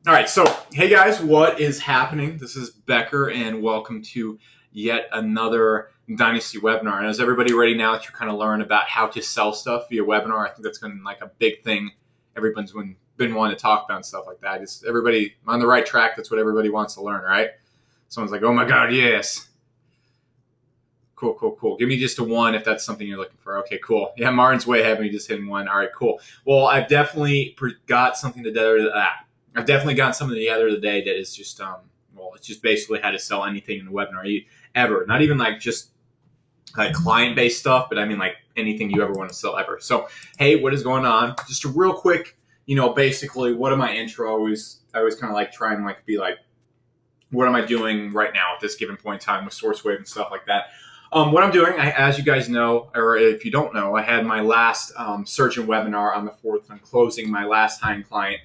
All right, so hey guys, what is happening? This is Becker, and welcome to yet another Dynasty webinar. And is everybody ready now to kind of learn about how to sell stuff via webinar? I think that's going to be like a big thing everyone's been wanting to talk about and stuff like that. Is everybody on the right track? That's what everybody wants to learn, right? Someone's like, oh my God, yes. Cool, cool, cool. Give me just a one if that's something you're looking for. Okay, cool. Yeah, Martin's way ahead of me, just hitting one. All right, cool. Well, I've definitely got something together. I've definitely gotten something together today that is just, well, it's just basically how to sell anything in the webinar ever. Not even like just like client-based stuff, but I mean like anything you ever want to sell ever. So, hey, what is going on? Just a real quick, basically, what am I intro? I always kind of like try and like be like, what am I doing right now at this given point in time with SourceWave and stuff like that. What I'm doing, as you guys know, or if you don't know, I had my last surgeon webinar on the 4th. I'm closing my last time client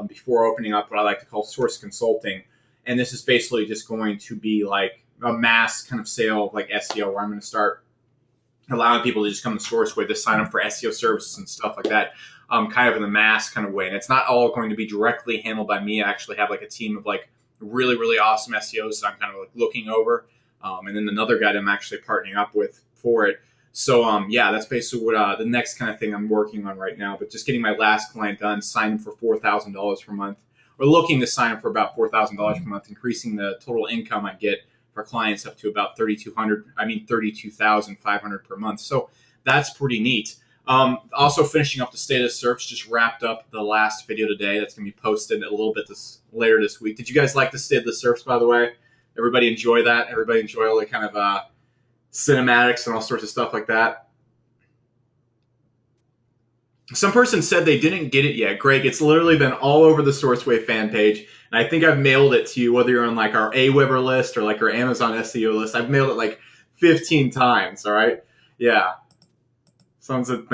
before opening up what I like to call source consulting. And this is basically just going to be like a mass kind of sale of like SEO, where I'm going to start allowing people to just come to SourceWave to sign up for SEO services and stuff like that, kind of in the mass kind of way. And it's not all going to be directly handled by me. I actually have like a team of like really, really awesome SEOs that I'm kind of like looking over. And then another guy that I'm actually partnering up with for it. So yeah, that's basically what the next kind of thing I'm working on right now. But just getting my last client done, signing for $4,000 per month, or looking to sign up for about $4,000 per month, increasing the total income I get for clients up to about 32,500 per month. So that's pretty neat. Also finishing up the state of search, just wrapped up the last video today. That's going to be posted a little bit later this week. Did you guys like the state of the search, by the way? Everybody enjoy that? Everybody enjoy all the kind of cinematics and all sorts of stuff like that? Some person said they didn't get it yet. Greg, it's literally been all over the SourceWave fan page. And I think I've mailed it to you, whether you're on like our Aweber list or like our Amazon SEO list. I've mailed it like 15 times, all right? Yeah. Someone said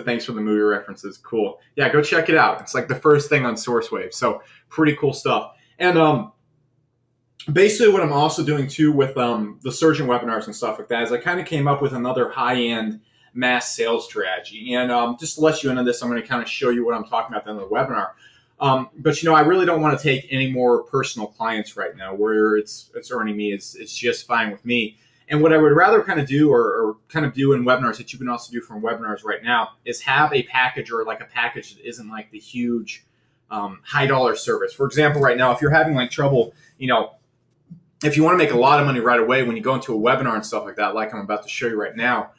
thanks for the movie references. Cool. Yeah, go check it out. It's like the first thing on SourceWave. So pretty cool stuff. And basically what I'm also doing too with the surgeon webinars and stuff like that is I kind of came up with another high-end mass sales strategy. And just to let you into this, I'm going to kind of show you what I'm talking about at the end of the webinar. But I really don't want to take any more personal clients right now. Where it's earning me is just fine with me. And what I would rather kind of do or kind of do in webinars that you can also do from webinars right now is have a package or like a package that isn't like the huge high dollar service. For example, right now, if you're having like trouble, if you want to make a lot of money right away when you go into a webinar and stuff like that, like I'm about to show you right now,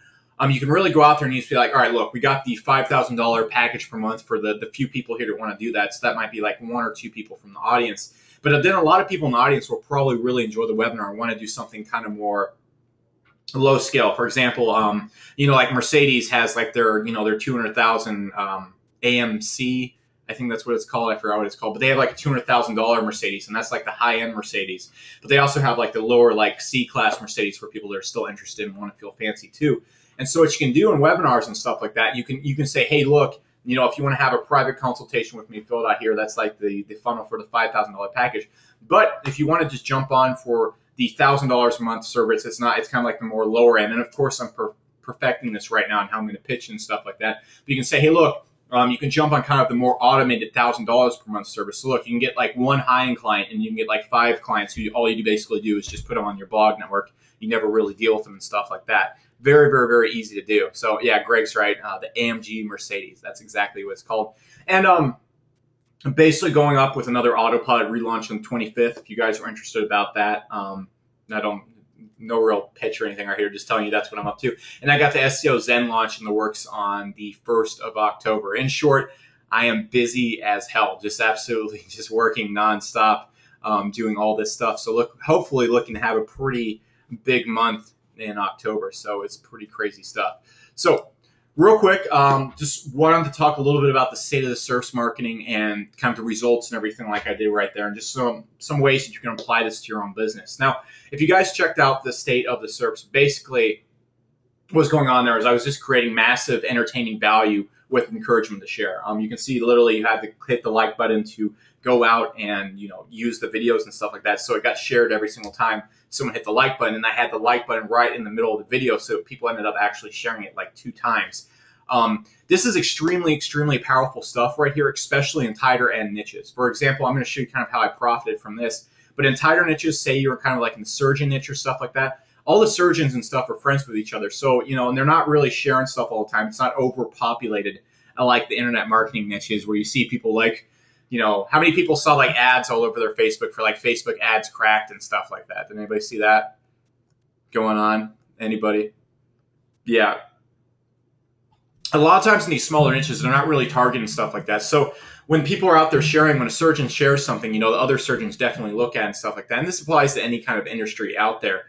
you can really go out there and you just be like, all right, look, we got the $5,000 package per month for the few people here that want to do that. So that might be like one or two people from the audience. But then a lot of people in the audience will probably really enjoy the webinar and want to do something kind of more low scale. For example, like Mercedes has like their 200,000 AMC. I think that's what it's called. I forgot what it's called, but they have like a $200,000 Mercedes, and that's like the high end Mercedes. But they also have like the lower like C class Mercedes for people that are still interested and want to feel fancy too. And so what you can do in webinars and stuff like that, you can say, hey, look, if you want to have a private consultation with me, fill it out here. That's like the funnel for the $5,000 package. But if you want to just jump on for the $1,000 a month service, it's kind of like the more lower end. And of course, I'm perfecting this right now and how I'm going to pitch and stuff like that. But you can say, hey, look, you can jump on kind of the more automated $1,000 per month service. So look, you can get like one high-end client and you can get like 5 clients who all you basically do is just put them on your blog network. You never really deal with them and stuff like that. Very, very, very easy to do. So yeah, Greg's right. The AMG Mercedes, that's exactly what it's called. And I'm basically going up with another Autopilot relaunch on the 25th. If you guys are interested about that, no real pitch or anything right here, just telling you that's what I'm up to. And I got the SEO Zen launch in the works on the 1st of October. In short, I am busy as hell, just absolutely just working nonstop, doing all this stuff. So hopefully looking to have a pretty big month in October. So it's pretty crazy stuff. So real quick, just wanted to talk a little bit about the state of the search marketing and kind of the results and everything like I did right there, and just some ways that you can apply this to your own business. Now, if you guys checked out the state of the search, basically what's going on there is I was just creating massive entertaining value with encouragement to share. You can see literally you had to hit the like button to go out and use the videos and stuff like that. So it got shared every single time someone hit the like button, and I had the like button right in the middle of the video, so people ended up actually sharing it like 2 times. This is extremely, extremely powerful stuff right here, especially in tighter end niches. For example, I'm going to show you kind of how I profited from this. But in tighter niches, say you're kind of like in the surgeon niche or stuff like that, all the surgeons and stuff are friends with each other. So, and they're not really sharing stuff all the time. It's not overpopulated like the internet marketing niches where you see people like, how many people saw like ads all over their Facebook for like Facebook ads cracked and stuff like that? Did anybody see that going on? Anybody? Yeah. A lot of times in these smaller niches, they're not really targeting stuff like that. So when people are out there sharing, when a surgeon shares something, the other surgeons definitely look at and stuff like that. And this applies to any kind of industry out there.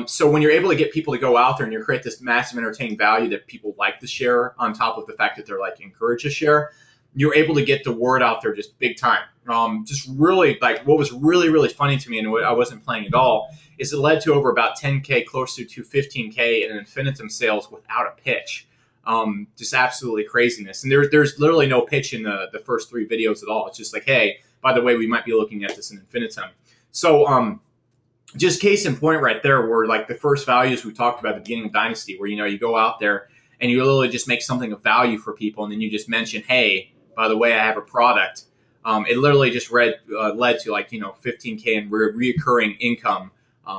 So when you're able to get people to go out there and you create this massive entertaining value that people like to share on top of the fact that they're like encouraged to share, you're able to get the word out there just big time. Just really like what was really, really funny to me and what I wasn't playing at all is it led to over about 10K, closer to 15K in infinitum sales without a pitch. Just absolutely craziness. And there's literally no pitch in the first 3 videos at all. It's just like, hey, by the way, we might be looking at this in infinitum. So just case in point right there were like the first values we talked about at the beginning of Dynasty where, you go out there and you literally just make something of value for people. And then you just mention, hey, by the way, I have a product. It literally just led to like, 15K in reoccurring income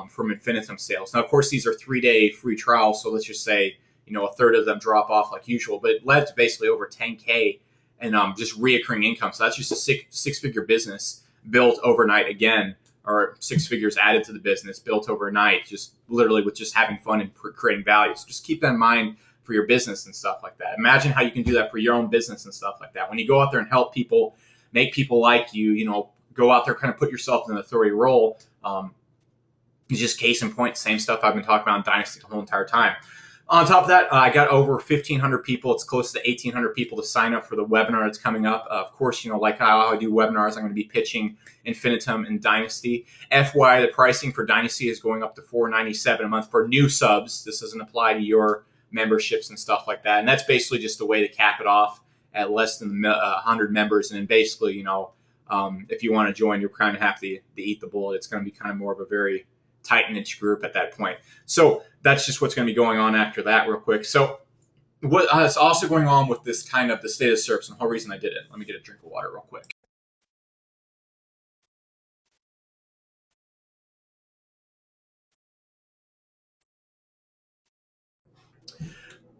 from infinitum sales. Now, of course, these are 3-day free trials. So let's just say, a third of them drop off like usual, but it led to basically over 10K and just reoccurring income. So that's just a six-figure business built overnight again, or 6 figures added to the business built overnight, just literally with just having fun and creating value. So just keep that in mind for your business and stuff like that. Imagine how you can do that for your own business and stuff like that. When you go out there and help people, make people like you, go out there, kind of put yourself in an authority role. It's just case in point, same stuff I've been talking about in Dynasty the whole entire time. On top of that, I got over 1,500 people. It's close to 1,800 people to sign up for the webinar that's coming up. Of course, like how I do webinars, I'm going to be pitching infinitum and Dynasty. FYI, the pricing for Dynasty is going up to $497 a month for new subs. This doesn't apply to your memberships and stuff like that. And that's basically just a way to cap it off at less than 100 members. And then basically, if you want to join, you're kind of have to eat the bullet. It's going to be kind of more of a very tight niche group at that point. So that's just what's going to be going on after that real quick. So what is also going on with this kind of the state of SERPs and the whole reason I did it. Let me get a drink of water real quick.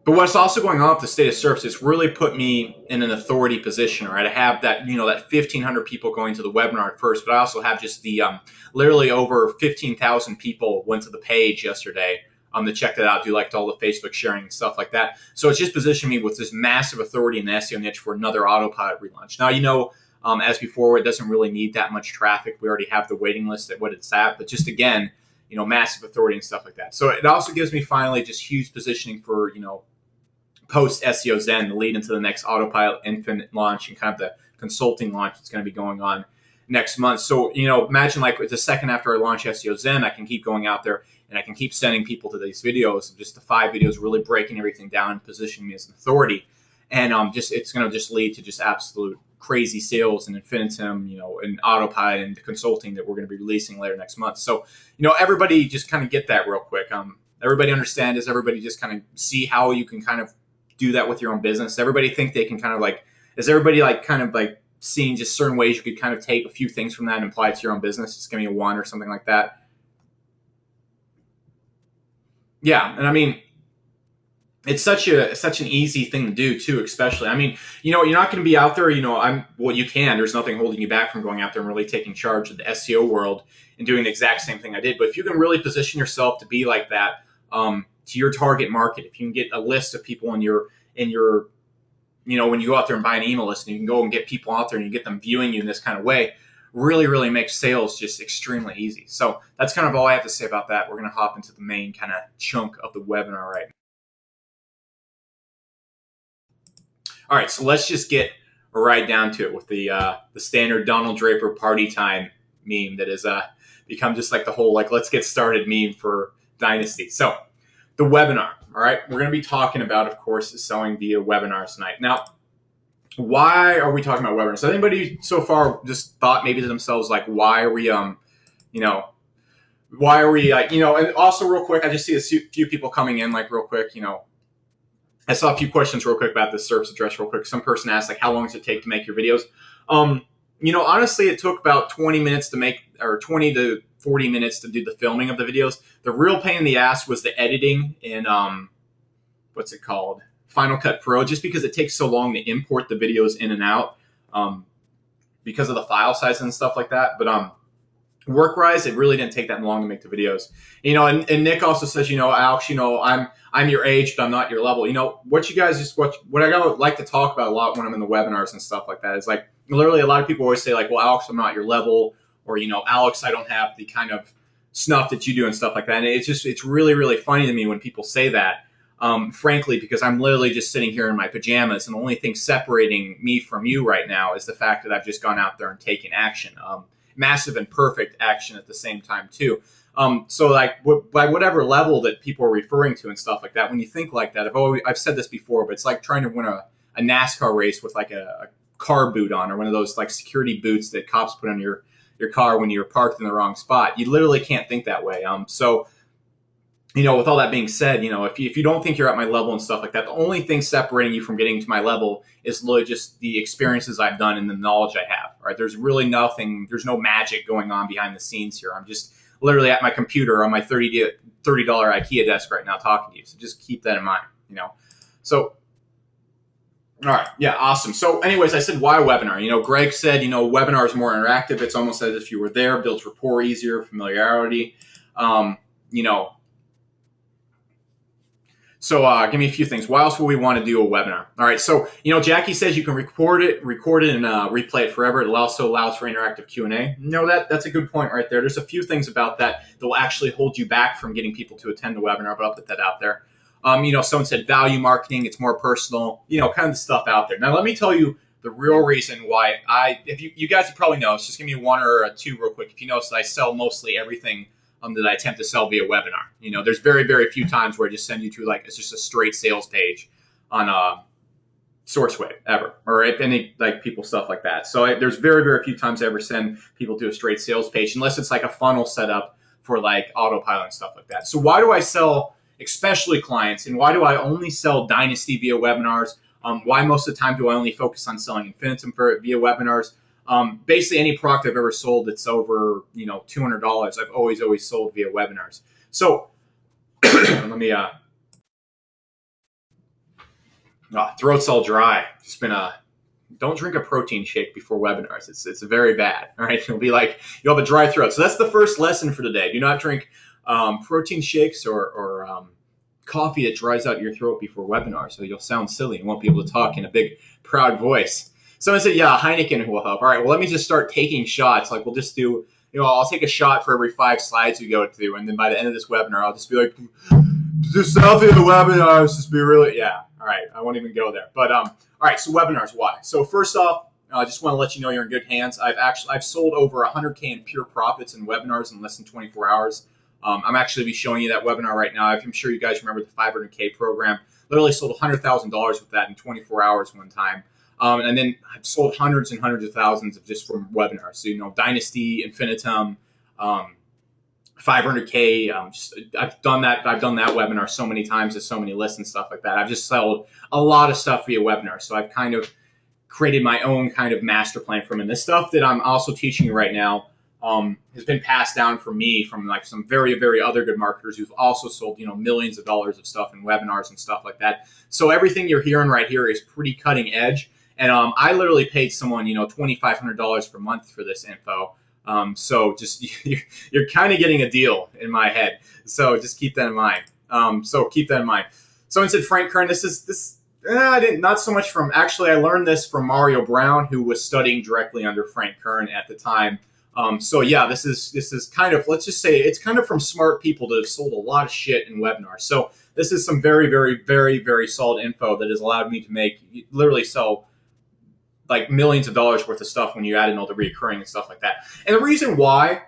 But what's also going on with the state of SERPs is really put me in an authority position, right? I have that, that 1,500 people going to the webinar at first, but I also have just the literally over 15,000 people went to the page yesterday to check that out, do like all the Facebook sharing and stuff like that. So it's just positioned me with this massive authority in the SEO niche for another autopilot relaunch. Now, as before, it doesn't really need that much traffic. We already have the waiting list at what it's at, but just again, massive authority and stuff like that. So it also gives me finally just huge positioning for, post SEO Zen to lead into the next autopilot infinite launch and kind of the consulting launch that's going to be going on next month. So, imagine like the second after I launch SEO Zen, I can keep going out there and I can keep sending people to these videos, just the 5 videos, really breaking everything down and positioning me as an authority. And it's going to just lead to just absolute crazy sales and infinitum, and autopilot and the consulting that we're going to be releasing later next month. So, everybody just kind of get that real quick. Everybody understand this. Everybody just kind of see how you can kind of do that with your own business. Everybody think they can kind of like, is everybody like kind of like seeing just certain ways you could kind of take a few things from that and apply it to your own business? Just give me a 1 or something like that. Yeah. And I mean, it's such an easy thing to do too, especially. I mean, you're not going to be out there, you can, there's nothing holding you back from going out there and really taking charge of the SEO world and doing the exact same thing I did. But if you can really position yourself to be like that, to your target market, if you can get a list of people in your, when you go out there and buy an email list and you can go and get people out there and you get them viewing you in this kind of way, really, really makes sales just extremely easy. So that's kind of all I have to say about that. We're going to hop into the main kind of chunk of the webinar right now. All right, so let's just get right down to it with the standard Donald Draper party time meme that has become just like the whole like let's get started meme for Dynasty. So the webinar, all right, we're going to be talking about, of course, selling via webinars tonight. Now, why are we talking about webinars? So anybody so far just thought maybe to themselves like, why are we why are we like, and also real quick, I just see a few people coming in like real quick, I saw a few questions real quick about this service address real quick. Some person asked, like, how long does it take to make your videos? You know, honestly, it took about 20 minutes to make, or 20 to 40 minutes to do the filming of the videos. The real pain in the ass was the editing in, what's it called? Final Cut Pro, just because it takes so long to import the videos in and out, because of the file size and stuff like that. But work-wise, it really didn't take that long to make the videos. You know, and Nick also says, you know, Alex, you know, I'm your age, but I'm not your level. You know, what you guys just what I like to talk about a lot when I'm in the webinars and stuff like that is, like, literally a lot of people always say, like, well, Alex, I'm not your level, or, you know, Alex, I don't have the kind of snuff that you do and stuff like that. And it's really, really funny to me when people say that, frankly, because I'm literally just sitting here in my pajamas, and the only thing separating me from you right now is the fact that I've just gone out there and taken action. Massive and perfect action at the same time too. So like by whatever level that people are referring to and stuff like that, when you think like that, I've said this before, but it's like trying to win a NASCAR race with like a car boot on, or one of those like security boots that cops put on your car when you're parked in the wrong spot. You literally can't think that way. So, you know, with all that being said, you know, if you don't think you're at my level and stuff like that, the only thing separating you from getting to my level is literally just the experiences I've done and the knowledge I have, right? There's really nothing, there's no magic going on behind the scenes here. I'm just literally at my computer on my $30 IKEA desk right now talking to you. So just keep that in mind, you know? So, all right. Yeah. Awesome. So anyways, I said, why a webinar? You know, Greg said, you know, webinar is more interactive. It's almost as if you were there, builds rapport easier, familiarity, you know. So give me a few things. Why else would we want to do a webinar? All right. So, you know, Jackie says you can record it, and replay it forever. It also allows for interactive Q&A. You know, that's a good point right there. There's a few things about that will actually hold you back from getting people to attend the webinar, but I'll put that out there. You know, someone said value marketing. It's more personal, you know, kind of stuff out there. Now, let me tell you the real reason why if you guys probably know, just give me one or two real quick. If you notice, I sell mostly everything that I attempt to sell via webinar. You know, there's very, very few times where I just send you to, like, it's just a straight sales page on SourceWave ever, or if any, like, people stuff like that. So there's very, very few times I ever send people to a straight sales page, unless it's like a funnel setup for like autopilot and stuff like that. So why do I sell, especially clients, and why do I only sell Dynasty via webinars? Why most of the time do I only focus on selling Infinitum via webinars? Basically, any product I've ever sold that's over, you know, $200, I've always sold via webinars. So let me, throat's all dry. Just been don't drink a protein shake before webinars. It's very bad. All right, you'll be like, you'll have a dry throat. So that's the first lesson for today. Do not drink protein shakes or coffee that dries out your throat before webinars. So you'll sound silly and won't be able to talk in a big, proud voice. Someone said, yeah, Heineken will help. All right, well, let me just start taking shots. Like, we'll just do, you know, I'll take a shot for every 5 slides we go through. And then by the end of this webinar, I'll just be like, just selfie the webinars, just be really, yeah. All right, I won't even go there. But, all right, so webinars, why? So first off, I just want to let you know you're in good hands. I've sold over 100K in pure profits in webinars in less than 24 hours. I'm actually be showing you that webinar right now. I'm sure you guys remember the 500K program. Literally sold $100,000 with that in 24 hours one time. And then I've sold hundreds and hundreds of thousands of just from webinars. So, you know, Dynasty, Infinitum, 500K. I've done that webinar so many times with so many lists and stuff like that. I've just sold a lot of stuff via webinar. So I've kind of created my own kind of master plan from it. And this stuff that I'm also teaching you right now has been passed down from me from like some very, very other good marketers who've also sold, you know, millions of dollars of stuff in webinars and stuff like that. So everything you're hearing right here is pretty cutting edge. And I literally paid someone, you know, $2,500 per month for this info. So just you're kind of getting a deal in my head. So just keep that in mind. Someone said Frank Kern. I didn't, not so much from, actually I learned this from Mario Brown, who was studying directly under Frank Kern at the time. So yeah, this is kind of, let's just say it's kind of from smart people that have sold a lot of shit in webinars. So this is some very, very, very, very solid info that has allowed me to literally sell like millions of dollars worth of stuff when you add in all the recurring and stuff like that. And the reason why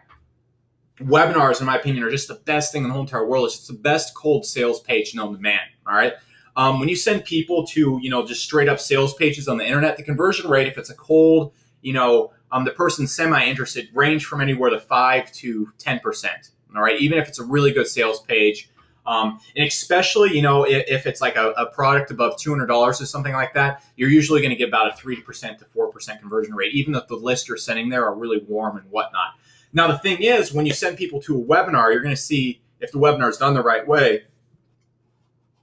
webinars, in my opinion, are just the best thing in the whole entire world is it's the best cold sales page known to man. All right. When you send people to, you know, just straight up sales pages on the internet, the conversion rate, if it's a cold, you know, the person's semi-interested, range from anywhere to 5 to 10%. All right. Even if it's a really good sales page, And especially, you know, if it's like a product above $200 or something like that, you're usually going to get about a 3% to 4% conversion rate, even if the lists you're sending there are really warm and whatnot. Now, the thing is, when you send people to a webinar, you're going to see if the webinar is done the right way,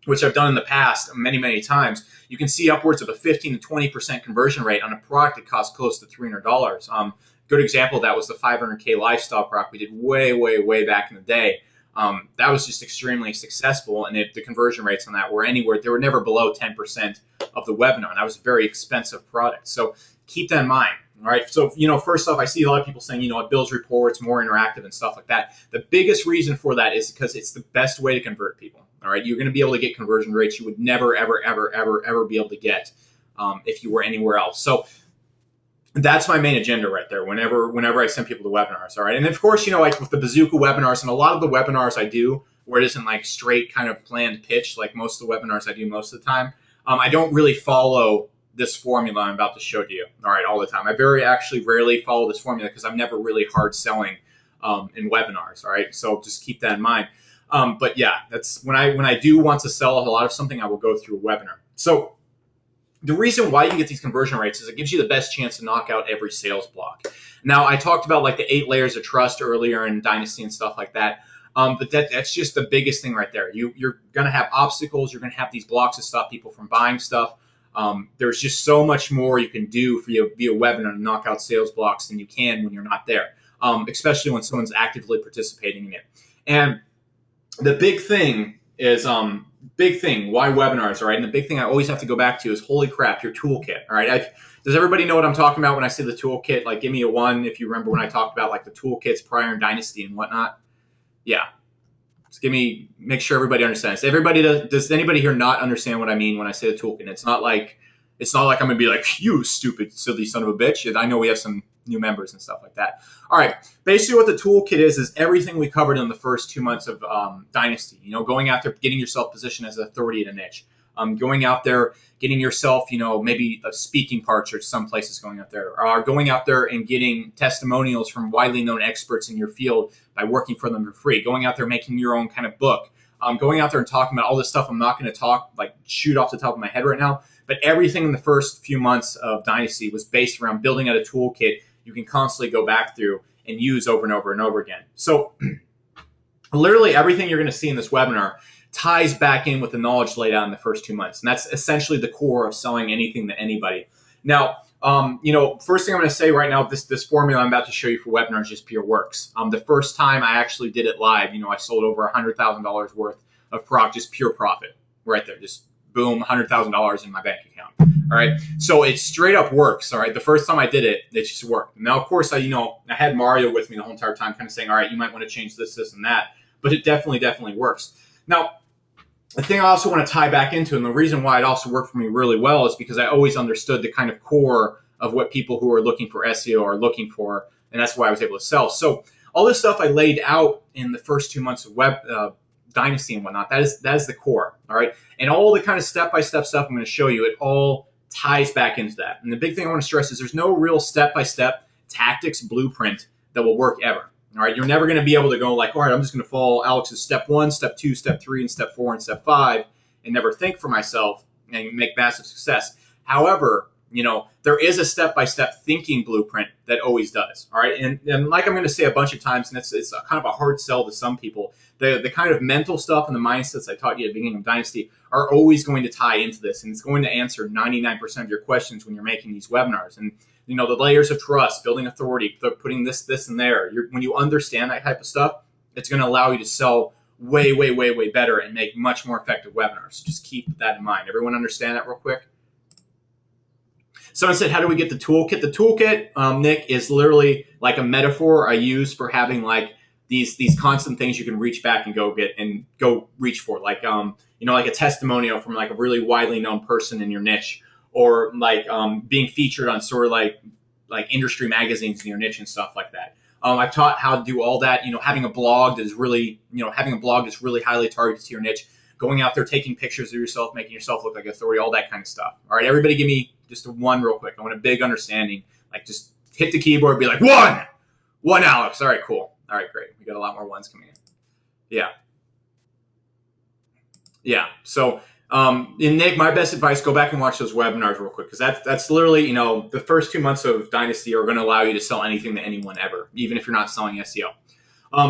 which I've done in the past many, many times. You can see upwards of a 15 to 20% conversion rate on a product that costs close to $300. Good example of that was the 500K lifestyle product we did way back in the day. That was just extremely successful, and the conversion rates on that were anywhere, they were never below 10% of the webinar, and that was a very expensive product. So keep that in mind. All right. So, you know, first off, I see a lot of people saying, you know, it builds rapport, it's more interactive and stuff like that. The biggest reason for that is because it's the best way to convert people. All right. You're going to be able to get conversion rates you would never, ever be able to get if you were anywhere else. So that's my main agenda right there whenever I send people to webinars. All right. And of course, you know, like with the Bazooka webinars and a lot of the webinars I do where it isn't like straight kind of planned pitch, like most of the webinars I do most of the time, I don't really follow this formula I'm about to show to you, all right, all the time. I actually rarely follow this formula because I'm never really hard selling in webinars, all right? So just keep that in mind. But yeah, that's when I do want to sell a lot of something, I will go through a webinar. So the reason why you can get these conversion rates is it gives you the best chance to knock out every sales block. Now, I talked about like the 8 layers of trust earlier in Dynasty and stuff like that. But that's just the biggest thing right there. You're going to have obstacles. You're going to have these blocks to stop people from buying stuff. There's just so much more you can do via webinar to knock out sales blocks than you can when you're not there, especially when someone's actively participating in it. And the big thing is, why webinars, all right? And the big thing I always have to go back to is, holy crap, your toolkit, all right? Does everybody know what I'm talking about when I say the toolkit? Like, give me a 1 if you remember when I talked about like the toolkits prior in Dynasty and whatnot. Yeah. Just make sure everybody understands. Does anybody here not understand what I mean when I say the toolkit? It's not like I'm gonna be like, you stupid, silly son of a bitch. I know we have some new members and stuff like that. All right, basically what the toolkit is everything we covered in the first 2 months of Dynasty. You know, going out there, getting yourself positioned as an authority in a niche. Going out there, getting yourself, you know, maybe speaking parts or some places going out there, or going out there and getting testimonials from widely known experts in your field by working for them for free, going out there, making your own kind of book, going out there and talking about all this stuff. I'm not going to shoot off the top of my head right now, but everything in the first few months of Dynasty was based around building out a toolkit you can constantly go back through and use over and over and over again. So literally everything you're going to see in this webinar ties back in with the knowledge laid out in the first 2 months. And that's essentially the core of selling anything to anybody. Now, you know, first thing I'm going to say right now, this formula I'm about to show you for webinars just pure works. The first time I actually did it live, you know, I sold over $100,000 worth of product, just pure profit right there. Just boom, $100,000 in my bank account. All right. So it straight up works. All right. The first time I did it, it just worked. Now, of course, I had Mario with me the whole entire time kind of saying, all right, you might want to change this, and that, but it definitely works. Now, the thing I also want to tie back into, and the reason why it also worked for me really well, is because I always understood the kind of core of what people who are looking for SEO are looking for, and that's why I was able to sell. So all this stuff I laid out in the first 2 months of Dynasty and whatnot, that is the core, all right? And all the kind of step-by-step stuff I'm going to show you, it all ties back into that. And the big thing I want to stress is there's no real step-by-step tactics blueprint that will work ever. All right, you're never going to be able to go like, all right, I'm just going to follow Alex's step 1, step 2, step 3, and step 4, and step 5, and never think for myself and make massive success. However, you know, there is a step-by-step thinking blueprint that always does. All right, and like I'm going to say a bunch of times, and it's a kind of a hard sell to some people, the kind of mental stuff and the mindsets I taught you at the beginning of Dynasty are always going to tie into this, and it's going to answer 99% of your questions when you're making these webinars. And you know, the layers of trust, building authority, putting this, and there. When you understand that type of stuff, it's going to allow you to sell way better and make much more effective webinars. Just keep that in mind. Everyone understand that real quick? Someone said, how do we get the toolkit? The toolkit, Nick, is literally like a metaphor I use for having like these constant things you can reach back and go reach for. Like, you know, like a testimonial from like a really widely known person in your niche, or like being featured on sort of like industry magazines in your niche and stuff like that. I've taught how to do all that. You know, having a blog that's really highly targeted to your niche. Going out there, taking pictures of yourself, making yourself look like authority, all that kind of stuff. All right, everybody, give me just a 1 real quick. I want a big understanding. Like, just hit the keyboard, be like 1, Alex. All right, cool. All right, great. We got a lot more 1s coming in. Yeah. Yeah. So, and Nick, my best advice: go back and watch those webinars real quick, because that's literally, the first 2 months of Dynasty are going to allow you to sell anything to anyone ever, even if you're not selling SEO.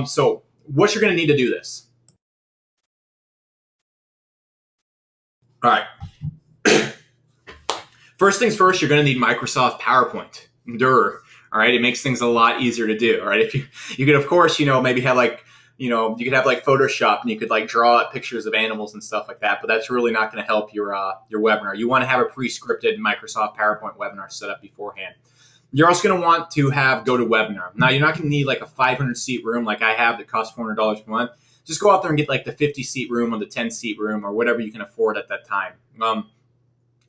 So what you're going to need to do this. All right. First things first, you're going to need Microsoft PowerPoint. Durr. All right. It makes things a lot easier to do. All right. If you could, of course, maybe have you could have like Photoshop and you could like draw out pictures of animals and stuff like that, but that's really not going to help your webinar. You want to have a pre-scripted Microsoft PowerPoint webinar set up beforehand. You're also going to want to have GoToWebinar. Now, you're not going to need like a 500-seat room like I have that costs $400 per month. Just go out there and get like the 50-seat room or the 10-seat room or whatever you can afford at that time.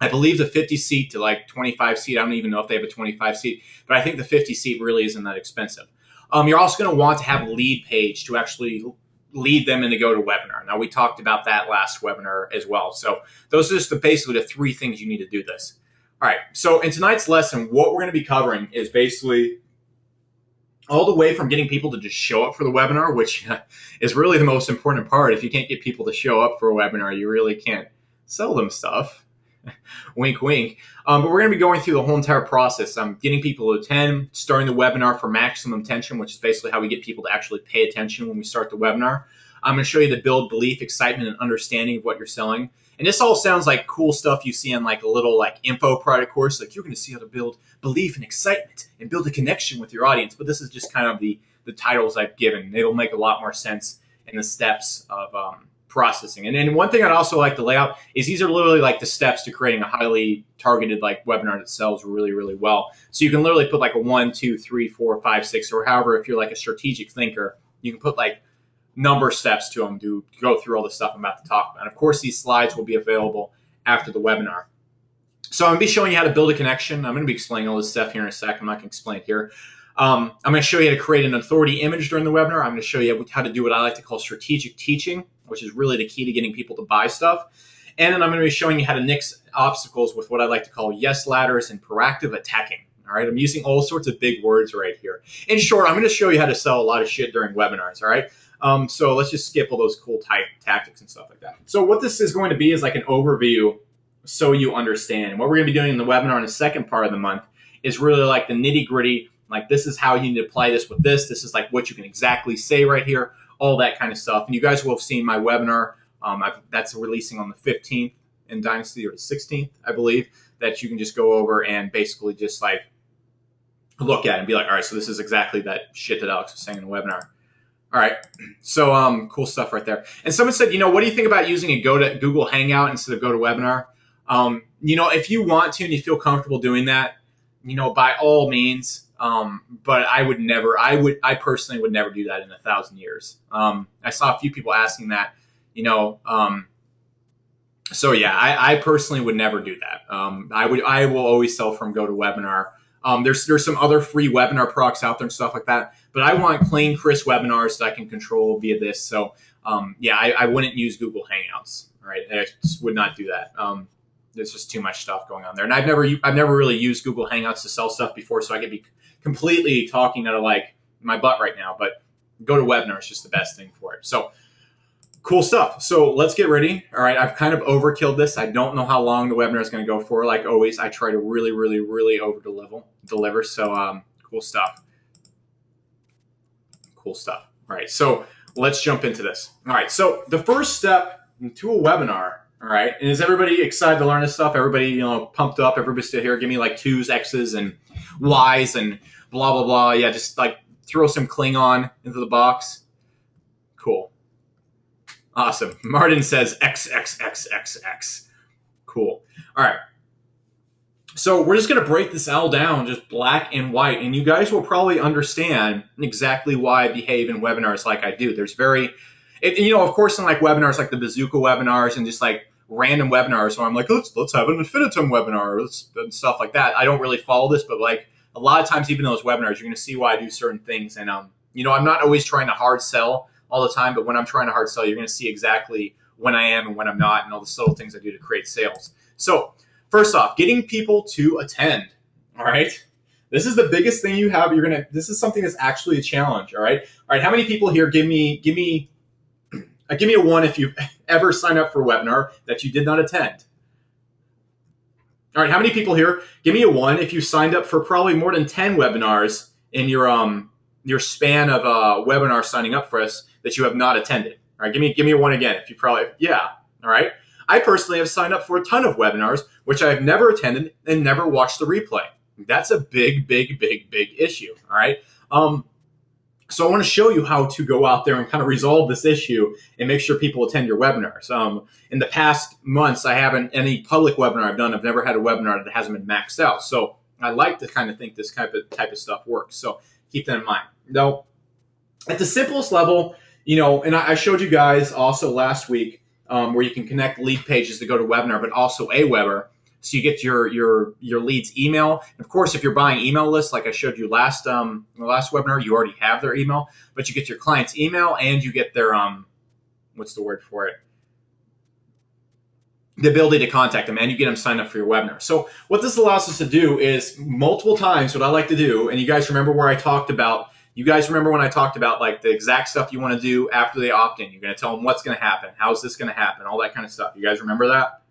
I believe the 50-seat to like 25-seat, I don't even know if they have a 25-seat, but I think the 50-seat really isn't that expensive. You're also going to want to have a lead page to actually lead them in the GoToWebinar. Now, we talked about that last webinar as well. So those are just basically the 3 things you need to do this. All right, so in tonight's lesson, what we're going to be covering is basically all the way from getting people to just show up for the webinar, which is really the most important part. If you can't get people to show up for a webinar, you really can't sell them stuff. Wink, wink. But we're going to be going through the whole entire process. Getting people to attend, starting the webinar for maximum attention, which is basically how we get people to actually pay attention when we start the webinar. I'm going to show you the build belief, excitement, and understanding of what you're selling. And this all sounds like cool stuff you see in like a little like info product course. Like, you're going to see how to build belief and excitement and build a connection with your audience. But this is just kind of the titles I've given. It'll make a lot more sense in the steps of processing. And then one thing I'd also like to lay out is these are literally like the steps to creating a highly targeted like webinar that sells really, really well. So you can literally put like a 1, 2, 3, 4, 5, 6, or however, if you're like a strategic thinker, you can put like number steps to them to go through all the stuff I'm about to talk about. And of course, these slides will be available after the webinar. So I'm going to be showing you how to build a connection. I'm going to be explaining all this stuff here in a sec. I'm not going to explain it here. I'm going to show you how to create an authority image during the webinar. I'm going to show you how to do what I like to call strategic teaching, which is really the key to getting people to buy stuff. And then I'm going to be showing you how to nix obstacles with what I like to call yes ladders and proactive attacking. All right, I'm using all sorts of big words right here. In short, I'm going to show you how to sell a lot of shit during webinars. All right. So let's just skip all those cool tactics and stuff like that. So what this is going to be is like an overview so you understand. And what we're going to be doing in the webinar in the second part of the month is really like the nitty gritty. Like, this is how you need to apply this with this. This is like what you can exactly say right here, all that kind of stuff. And you guys will have seen my webinar. That's releasing on the 15th in Dynasty, or the 16th, I believe, that you can just go over and basically just like look at it and be like, all right, so this is exactly that shit that Alex was saying in the webinar. All right, so cool stuff right there. And someone said, what do you think about using a Google Hangout instead of GoToWebinar? If you want to and you feel comfortable doing that, by all means. But I personally would never do that in 1,000 years. I saw a few people asking that, so yeah, I personally would never do that. I will always sell from GoToWebinar. There's some other free webinar products out there and stuff like that, but I want clean, crisp webinars that I can control via this. So yeah, I wouldn't use Google Hangouts. All right, I just would not do that. There's just too much stuff going on there, and I've never really used Google Hangouts to sell stuff before, so I could be completely talking out of like my butt right now. But GoToWebinar is just the best thing for it. So cool stuff. So let's get ready. All right, I've kind of overkilled this. I don't know how long the webinar is going to go for. Like always, I try to really, really, really deliver. So cool stuff. Cool stuff. All right, so let's jump into this. All right, so the first step to a webinar. All right, and is everybody excited to learn this stuff? Everybody, pumped up? Everybody still here? Give me like 2s, X's, and Y's, and blah, blah, blah. Yeah, just like throw some Klingon into the box. Cool. Awesome. Martin says XXXXX. Cool. All right. So we're just going to break this all down, just black and white, and you guys will probably understand exactly why I behave in webinars like I do. There's of course, in like webinars like the Bazooka webinars and just like random webinars where I'm like, let's have an infinitum webinar and stuff like that. I don't really follow this, but like a lot of times, even those webinars, you're going to see why I do certain things. And I'm not always trying to hard sell all the time, but when I'm trying to hard sell, you're going to see exactly when I am and when I'm not, and all the subtle things I do to create sales. So first off, getting people to attend. All right. This is the biggest thing you have. This is something that's actually a challenge. All right. All right. How many people here give me Give me a 1 if you've ever signed up for a webinar that you did not attend. All right, how many people here? Give me a 1 if you signed up for probably more than 10 webinars in your span of webinar signing up for us that you have not attended. All right, give me a 1 again if you probably, yeah. All right. I personally have signed up for a ton of webinars which I have never attended and never watched the replay. That's a big issue. All right. So I want to show you how to go out there and kind of resolve this issue and make sure people attend your webinars. In the past months, I haven't any public webinar I've done. I've never had a webinar that hasn't been maxed out. So I like to kind of think this type of stuff works. So keep that in mind. Now, at the simplest level, and I showed you guys also last week where you can connect lead pages to go to webinar, but also Aweber. So you get your leads email. And of course, if you're buying email lists, like I showed you last webinar, you already have their email, but you get your client's email and you get their what's the word for it? The ability to contact them, and you get them signed up for your webinar. So what this allows us to do is multiple times what I like to do, and you guys remember when I talked about like the exact stuff you want to do after they opt in. You're going to tell them what's going to happen, how's this going to happen, all that kind of stuff. You guys remember that?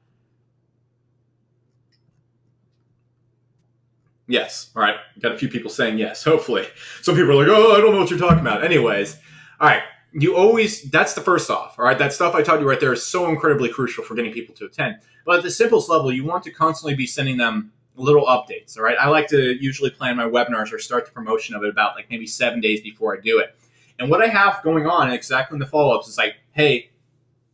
Yes. All right. Got a few people saying yes, hopefully. Some people are like, oh, I don't know what you're talking about. Anyways, all right. That's the first off. All right. That stuff I taught you right there is so incredibly crucial for getting people to attend. But at the simplest level, you want to constantly be sending them little updates. All right. I like to usually plan my webinars or start the promotion of it about like maybe 7 days before I do it. And what I have going on exactly in the follow-ups is like, hey,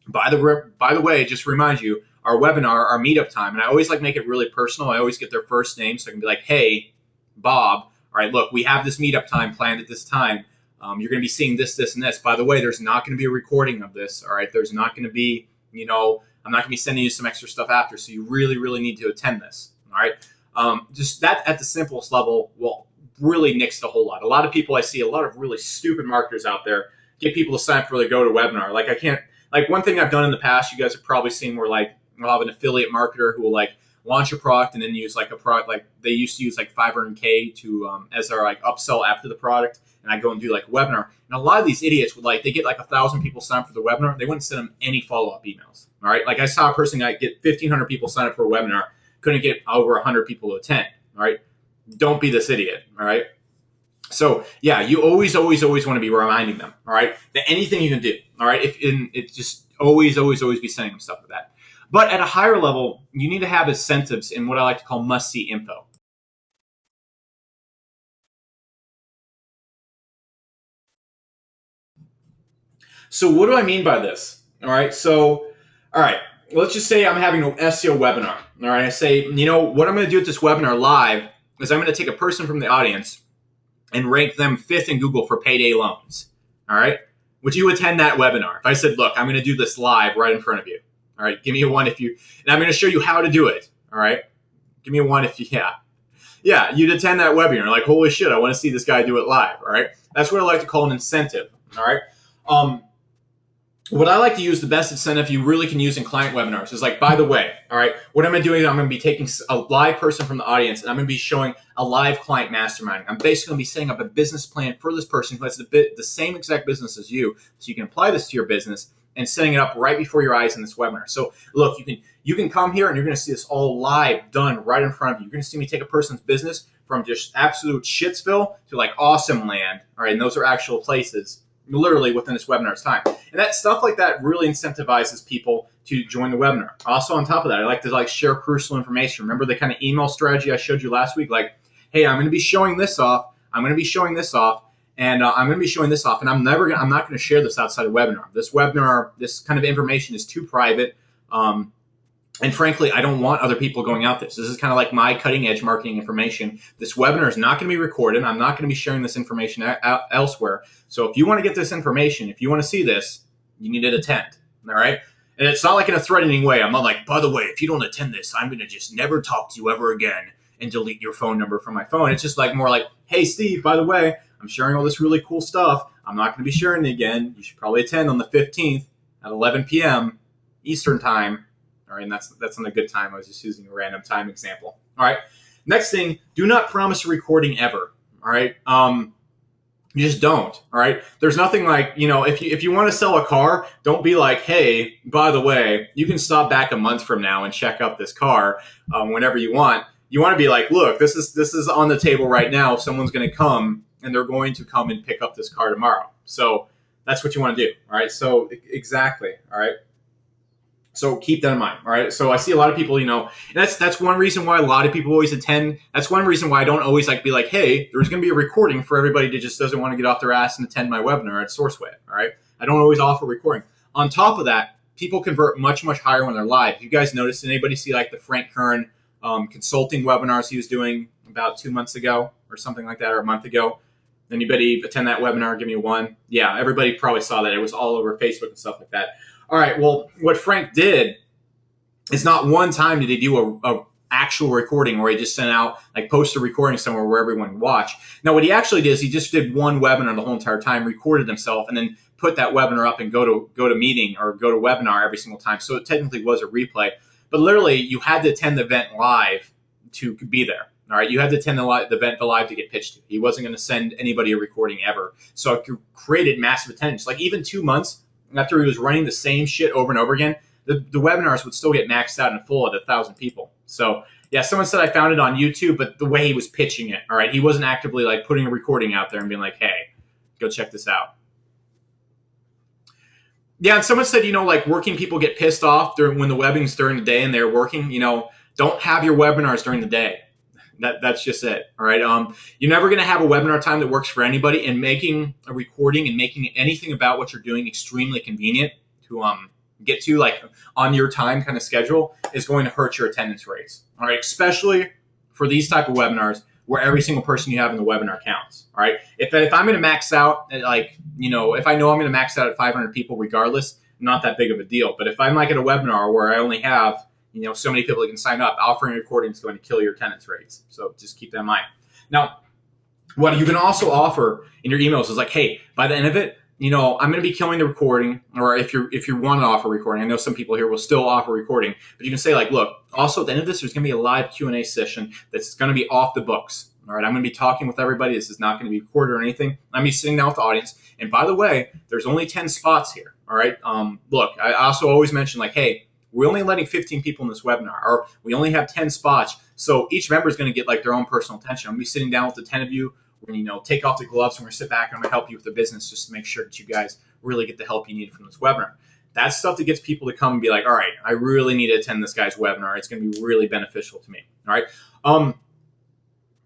by the way, just to remind you, our webinar, our meetup time, and I always like make it really personal. I always get their first name, so I can be like, hey, Bob, all right, look, we have this meetup time planned at this time. You're going to be seeing this, this, and this. By the way, there's not going to be a recording of this, all right? There's not going to be, I'm not going to be sending you some extra stuff after, so you really need to attend this, all right? Just that at the simplest level will really nix the whole lot. A lot of people I see, a lot of really stupid marketers out there, get people to sign up for the GoToWebinar. Like one thing I've done in the past, you guys have probably seen where like, I'll have an affiliate marketer who will like launch a product and then use like a product, like they used to use like $500K to as their like upsell after the product, and I go and do like a webinar. And a lot of these idiots would like, they get like 1,000 people sign up for the webinar, they wouldn't send them any follow-up emails. All right, like I saw a person that get 1,500 people sign up for a webinar, couldn't get over 100 people to attend. All right, don't be this idiot. All right. So yeah, you always want to be reminding them, all right, that anything you can do, all right, it's just always be sending them stuff like that. But at a higher level, you need to have incentives in what I like to call must-see info. So what do I mean by this? All right, let's just say I'm having an SEO webinar. All right, I say, what I'm going to do at this webinar live is I'm going to take a person from the audience and rank them 5th in Google for payday loans. All right, would you attend that webinar? If I said, look, I'm going to do this live right in front of you. All right, give me a 1 if you, and I'm going to show you how to do it. All right, give me a 1 if you, yeah, you'd attend that webinar. Like, holy shit, I want to see this guy do it live. All right, that's what I like to call an incentive. All right, what I like to use, the best incentive you really can use in client webinars is like, by the way, all right, what am I doing? I'm going to be taking a live person from the audience and I'm going to be showing a live client mastermind. I'm basically going to be setting up a business plan for this person who has the same exact business as you, so you can apply this to your business and setting it up right before your eyes in this webinar. So look, you can come here and you're going to see this all live, done right in front of you. You're going to see me take a person's business from just absolute shitsville to like awesome land. All right, and those are actual places, literally within this webinar's time. And that stuff like that really incentivizes people to join the webinar. Also, on top of that, I like to like share crucial information. Remember the kind of email strategy I showed you last week? Like, hey, I'm going to be showing this off. I'm going to be showing this off. And I'm going to be showing this off, and I'm not going to share this outside of webinar. This webinar, this kind of information is too private, and frankly, I don't want other people going out this. This is kind of like my cutting edge marketing information. This webinar is not going to be recorded. I'm not going to be sharing this information elsewhere. So if you want to get this information, if you want to see this, you need to attend. All right. And it's not like in a threatening way. I'm not like, by the way, if you don't attend this, I'm going to just never talk to you ever again and delete your phone number from my phone. It's just like more like, hey, Steve, by the way, I'm sharing all this really cool stuff. I'm not going to be sharing it again. You should probably attend on the 15th at 11 p.m. Eastern time. All right, and that's on a good time. I was just using a random time example. All right. Next thing, do not promise a recording ever. All right. You just don't. All right. There's nothing like, if you want to sell a car, don't be like, hey, by the way, you can stop back a month from now and check out this car whenever you want. You want to be like, look, this is on the table right now. Someone's going to come and they're going to come and pick up this car tomorrow. So that's what you want to do. All right. So exactly. All right. So keep that in mind, all right? So I see a lot of people, and that's one reason why a lot of people always attend. That's one reason why I don't always be like, hey, there's going to be a recording for everybody that just doesn't want to get off their ass and attend my webinar at SourceWave, all right? I don't always offer recording. On top of that, people convert much, much higher when they're live. If you guys noticed, anybody see like the Frank Kern consulting webinars he was doing about 2 months ago or something like that, or a month ago? Anybody attend that webinar? Give me a one. Yeah, everybody probably saw that. It was all over Facebook and stuff like that. All right, well, what Frank did is not one time did he do a actual recording where he just sent out, post a recording somewhere where everyone can watch. Now, what he actually did is he just did one webinar the whole entire time, recorded himself, and then put that webinar up and go to meeting or go to webinar every single time. So it technically was a replay. But literally, you had to attend the event live to be there. All right, you had to attend the event live to get pitched to. He wasn't going to send anybody a recording ever. So it created massive attendance. Like even 2 months after he was running the same shit over and over again, the webinars would still get maxed out and full at 1,000 people. So yeah, someone said I found it on YouTube, but the way he was pitching it, all right, he wasn't actively putting a recording out there and being like, hey, go check this out. Yeah, and someone said, working people get pissed off when the webbing's during the day and they're working. Don't have your webinars during the day. That's just it. All right. You're never going to have a webinar time that works for anybody, and making a recording and making anything about what you're doing extremely convenient to get to on your time kind of schedule is going to hurt your attendance rates. All right. Especially for these type of webinars where every single person you have in the webinar counts. All right. If I'm going to max out at if I know I'm going to max out at 500 people regardless, not that big of a deal. But if I'm at a webinar where I only have so many people that can sign up, offering a recording is going to kill your attendance rates. So just keep that in mind. Now, what you can also offer in your emails is hey, by the end of it, I'm going to be killing the recording. Or if you want to offer recording, I know some people here will still offer recording, but you can say look, also at the end of this, there's going to be a live Q&A session that's going to be off the books. All right, I'm going to be talking with everybody. This is not going to be recorded or anything. I'm going to be sitting down with the audience. And by the way, there's only 10 spots here. All right. Look, I also always mention hey, we're only letting 15 people in this webinar, or we only have 10 spots. So each member is going to get their own personal attention. I'm going to be sitting down with the 10 of you. We're going to take off the gloves and we're going to sit back and I'm going to help you with the business just to make sure that you guys really get the help you need from this webinar. That's stuff that gets people to come and be like, all right, I really need to attend this guy's webinar. It's going to be really beneficial to me. All right.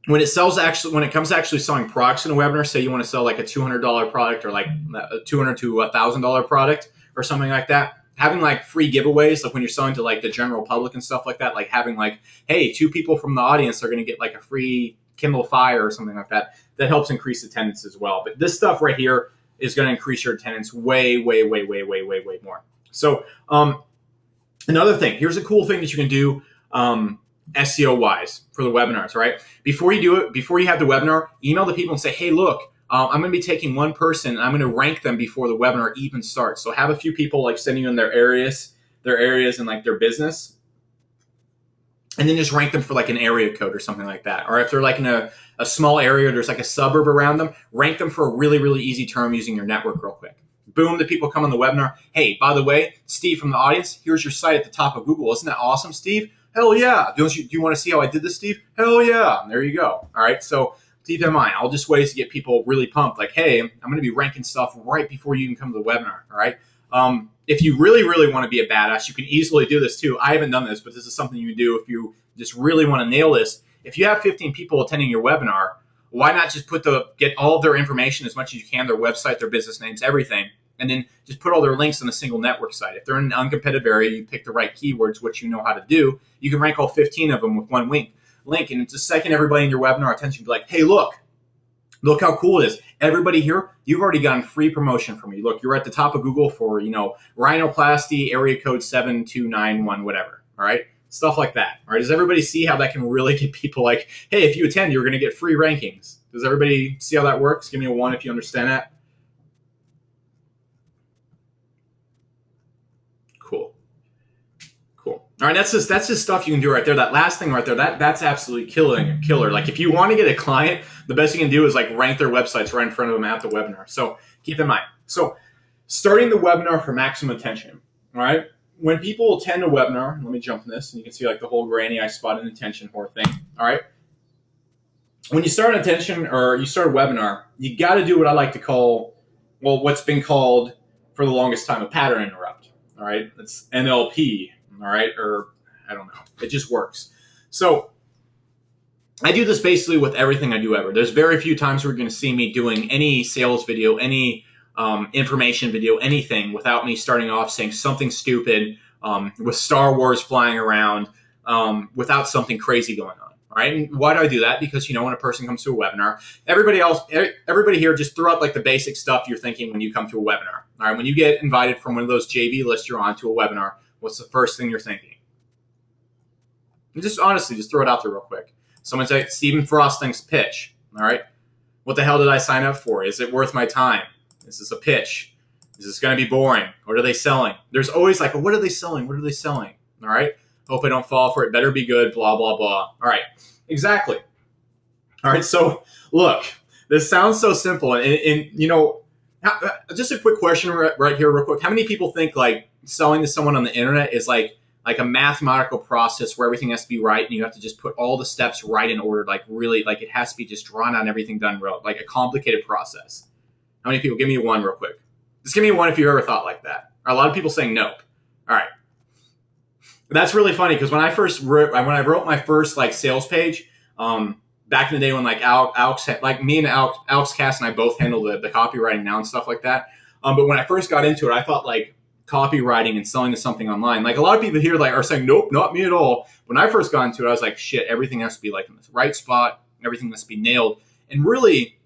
When it comes to actually selling products in a webinar, say you want to sell a $200 product or a $200 to $1,000 product or something like that, having free giveaways, when you're selling to the general public and stuff like that, having hey, 2 people from the audience are going to get a free Kindle Fire or something like that, that helps increase attendance as well. But this stuff right here is going to increase your attendance way, way, way, way, way, way, way more. So another thing, here's a cool thing that you can do SEO wise for the webinars, right? Before you have the webinar, email the people and say, hey, look, I'm going to be taking one person and I'm going to rank them before the webinar even starts. So have a few people sending in their areas and their business, and then just rank them for an area code or something like that. Or if they're in a small area, there's a suburb around them, rank them for a really, really easy term using your network real quick. Boom, the people come on the webinar. Hey, by the way, Steve from the audience, here's your site at the top of Google. Isn't that awesome, Steve? Hell yeah. Do you want to see how I did this, Steve? Hell yeah. And there you go. All right. So keep that in mind. All just ways to get people really pumped. Hey, I'm going to be ranking stuff right before you even come to the webinar. All right. If you really, really want to be a badass, you can easily do this too. I haven't done this, but this is something you can do if you just really want to nail this. If you have 15 people attending your webinar, why not just get all of their information as much as you can, their website, their business names, everything, and then just put all their links on a single network site. If they're in an uncompetitive area, you pick the right keywords, which you know how to do, you can rank all 15 of them with one link. And it's the second everybody in your webinar attention be like, hey, look how cool it is. Everybody here, you've already gotten free promotion from me. Look, you're at the top of Google for, rhinoplasty, area code 7291, whatever. All right. Stuff like that. All right. Does everybody see how that can really get people hey, if you attend, you're going to get free rankings. Does everybody see how that works? Give me a 1 if you understand that. Cool. All right, that's just stuff you can do right there. That last thing right there, that's absolutely killer. Like if you want to get a client, the best you can do is like rank their websites right in front of them at the webinar. So keep in mind. So starting the webinar for maximum attention. All right. When people attend a webinar, let me jump in this, and you can see like the whole granny I spotted attention whore thing. All right. When you start an attention or you start a webinar, you got to do what I like to call, well, what's been called for the longest time a pattern interrupt. All right. It's NLP. All right. Or I don't know. It just works. So I do this basically with everything I do ever. There's very few times where you're going to see me doing any sales video, any information video, anything without me starting off saying something stupid with Star Wars flying around without something crazy going on. All right. And why do I do that? Because, you know, when a person comes to a webinar, everybody here just throw out like the basic stuff you're thinking when you come to a webinar. All right. When you get invited from one of those JV lists you're on to a webinar, what's the first thing you're thinking? And just honestly, just throw it out there real quick. Someone say, Stephen Frost thinks pitch. All right. What the hell did I sign up for? Is it worth my time? Is this a pitch? Is this going to be boring? What are they selling? There's always like, what are they selling? What are they selling? All right. Hope I don't fall for it. Better be good. Blah, blah, blah. All right. Exactly. All right. So look, this sounds so simple. And you know, just a quick question right here real quick. How many people think like selling to someone on the internet is like a mathematical process where everything has to be right and you have to just put all the steps right in order, like really, like it has to be just drawn out and everything done real, like a complicated process? How many people? Give me one real quick. Just give me one if you've ever thought like that. A lot of people saying nope. All right. That's really funny because when I wrote my first like sales page, back in the day when like Alex, like me and Alex Cass and I both handled the copywriting now and stuff like that. But when I first got into it, I thought like copywriting and selling to something online, like a lot of people here like are saying, nope, not me at all. When I first got into it, I was like, shit, everything has to be like in the right spot. Everything must be nailed. And really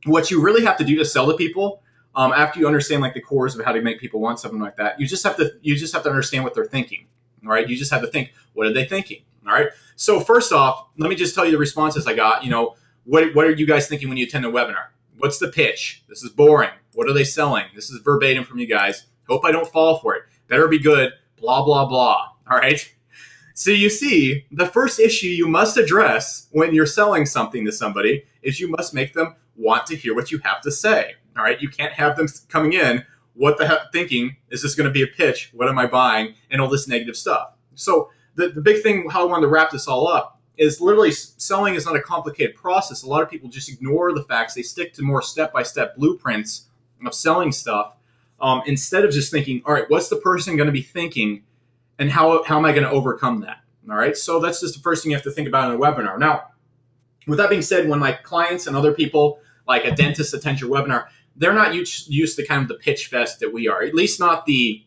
what you really have to do to sell to people, after you understand like the cores of how to make people want something like that, you just have to understand what they're thinking. All right. You just have to think, what are they thinking? All right. So first off, let me just tell you the responses I got. You know, what are you guys thinking when you attend a webinar? What's the pitch? This is boring. What are they selling? This is verbatim from you guys. Hope I don't fall for it. Better be good. Blah, blah, blah. All right. So you see, the first issue you must address when you're selling something to somebody is you must make them want to hear what you have to say. All right. You can't have them coming in, what the heck, thinking, is this going to be a pitch? What am I buying? And all this negative stuff. So the big thing, how I wanted to wrap this all up, is literally selling is not a complicated process. A lot of people just ignore the facts. They stick to more step-by-step blueprints of selling stuff instead of just thinking, all right, what's the person going to be thinking and how am I going to overcome that? All right. So that's just the first thing you have to think about in a webinar. Now, with that being said, when my clients and other people, like a dentist attend your webinar, they're not used to kind of the pitch fest that we are, at least not the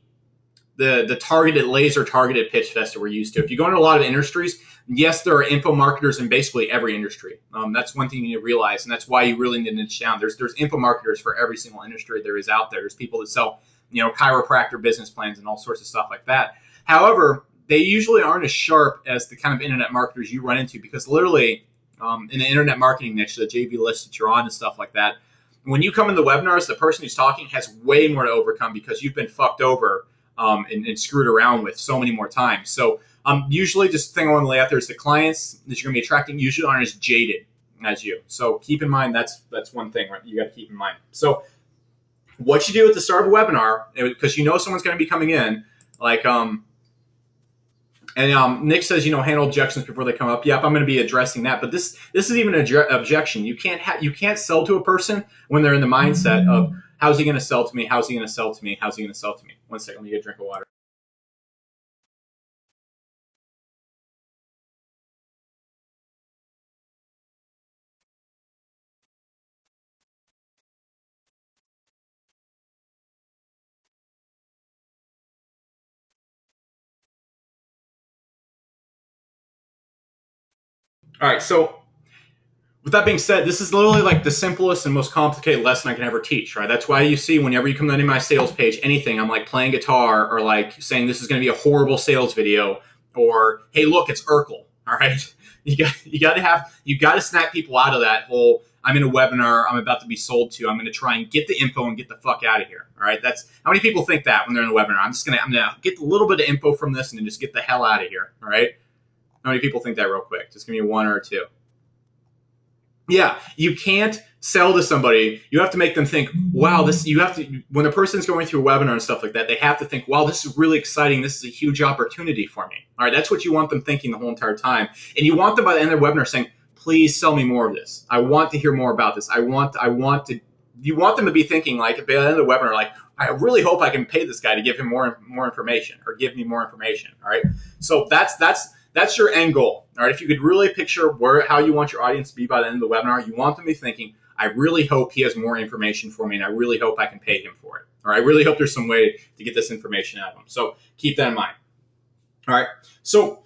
targeted, laser targeted pitch fest that we're used to. If you go into a lot of industries, yes, there are info marketers in basically every industry. That's one thing you need to realize, and that's why you really need to niche down. There's info marketers for every single industry there is out there. There's people that sell, you know, chiropractor business plans and all sorts of stuff like that. However, they usually aren't as sharp as the kind of internet marketers you run into, because literally in the internet marketing niche, the JV list that you're on and stuff like that, when you come in the webinars, the person who's talking has way more to overcome because you've been fucked over and screwed around with so many more times. So usually, just the thing I want to lay out there is the clients that you're going to be attracting usually aren't as jaded as you. So keep in mind, that's one thing, right? You got to keep in mind. So what you do at the start of a webinar, because you know someone's going to be coming in, like Nick says, you know, handle objections before they come up. Yep, I'm going to be addressing that. But this is even an objection. You can't sell to a person when they're in the mindset of, how's he going to sell to me? How's he going to sell to me? How's he going to sell to me? One second, let me get a drink of water. All right, so with that being said, this is literally like the simplest and most complicated lesson I can ever teach, right? That's why you see whenever you come into my sales page, anything, I'm like playing guitar or like saying this is going to be a horrible sales video, or hey, look, it's Urkel. All right, you got to snap people out of that whole I'm in a webinar, I'm about to be sold to, I'm going to try and get the info and get the fuck out of here. All right. That's how many people think that when they're in a webinar. I'm going to get a little bit of info from this and then just get the hell out of here. All right. How many people think that real quick? Just give me one or two. Yeah, you can't sell to somebody. You have to make them think, wow, when a person's going through a webinar and stuff like that, they have to think, wow, this is really exciting. This is a huge opportunity for me. All right, that's what you want them thinking the whole entire time. And you want them by the end of the webinar saying, please sell me more of this. I want to hear more about this. You want them to be thinking like at the end of the webinar, like, I really hope I can pay this guy to give him more information or give me more information. All right. So that's your end goal. All right. If you could really picture how you want your audience to be by the end of the webinar, you want them to be thinking, I really hope he has more information for me and I really hope I can pay him for it. Or I really hope there's some way to get this information out of him. So keep that in mind. All right. So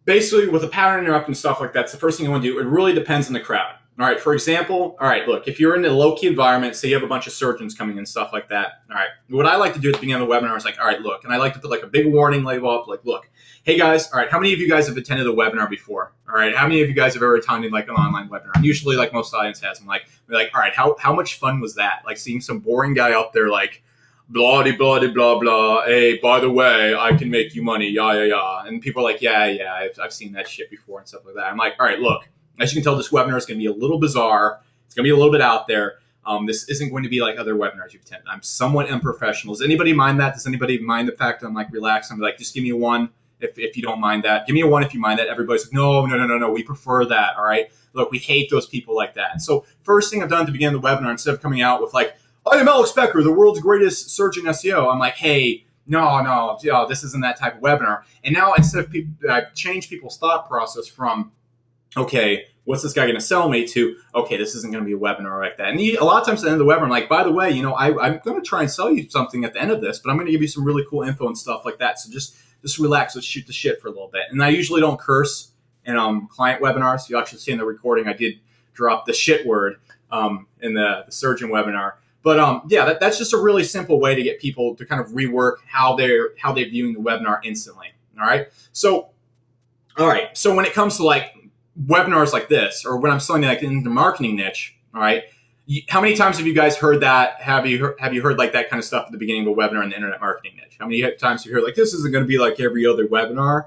basically with a pattern interrupt and stuff like that, it's the first thing you want to do. It really depends on the crowd. All right. For example, all right, look, if you're in a low-key environment, say you have a bunch of surgeons coming in, stuff like that. All right. What I like to do at the beginning of the webinar is like, all right, look, and I like to put like a big warning label up, like, look, hey guys, all right, how many of you guys have attended a webinar before? All right, how many of you guys have ever attended like an online webinar? And usually like most audience has, I'm like, all right, how much fun was that? Like seeing some boring guy up there like, blah, blah, blah, blah, blah. Hey, by the way, I can make you money. Yeah. And people are like, yeah, I've seen that shit before and stuff like that. I'm like, all right, look, as you can tell, this webinar is going to be a little bizarre. It's going to be a little bit out there. This isn't going to be like other webinars you've attended. I'm somewhat unprofessional. Does anybody mind that? Does anybody mind the fact that I'm like relaxed? I'm like, just give me a 1 if you don't mind that. Give me a 1 if you mind that. Everybody's like, no. We prefer that. All right. Look, we hate those people like that. So first thing I've done to begin the webinar, instead of coming out with like, I am Alex Becker, the world's greatest search in SEO. I'm like, hey, no, this isn't that type of webinar. And now instead of I've changed people's thought process from, okay, what's this guy going to sell me to, okay, this isn't going to be a webinar like that. And a lot of times at the end of the webinar, I'm like, by the way, I'm going to try and sell you something at the end of this, but I'm going to give you some really cool info and stuff like that. So just relax, let's shoot the shit for a little bit. And I usually don't curse in client webinars. You actually see in the recording, I did drop the shit word in the surgeon webinar. But that's just a really simple way to get people to kind of rework how they're viewing the webinar instantly. All right. So when it comes to like webinars like this, or when I'm selling like in the marketing niche, all right, how many times have you guys heard that? Have you heard like that kind of stuff at the beginning of a webinar in the internet marketing niche? How many times have you heard like, this isn't going to be like every other webinar?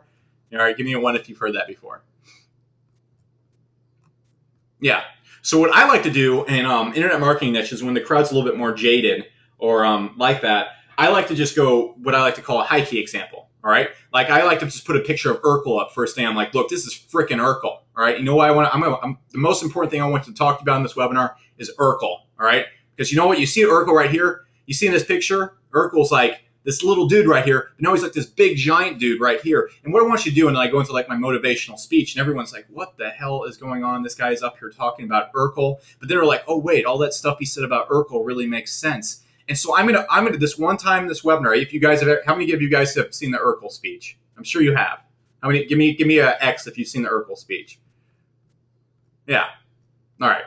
All right, give me a 1 if you've heard that before. Yeah. So what I like to do in internet marketing niche is when the crowd's a little bit more jaded or like that, I like to just go what I like to call a high key example. All right. Like I like to just put a picture of Urkel up first thing. I'm like, look, this is freaking Urkel. All right. You know what the most important thing I want to talk about in this webinar is Urkel. All right. Because you know what? You see Urkel right here. You see in this picture, Urkel's like this little dude right here. But now he's like this big giant dude right here. And what I want you to do, and I go into like my motivational speech, and everyone's like, what the hell is going on? This guy's up here talking about Urkel. But then they're like, oh, wait, all that stuff he said about Urkel really makes sense. And so I'm gonna this one time in this webinar. If you guys how many of you guys have seen the Urkel speech? I'm sure you have. How many? Give me a X if you've seen the Urkel speech. Yeah. All right.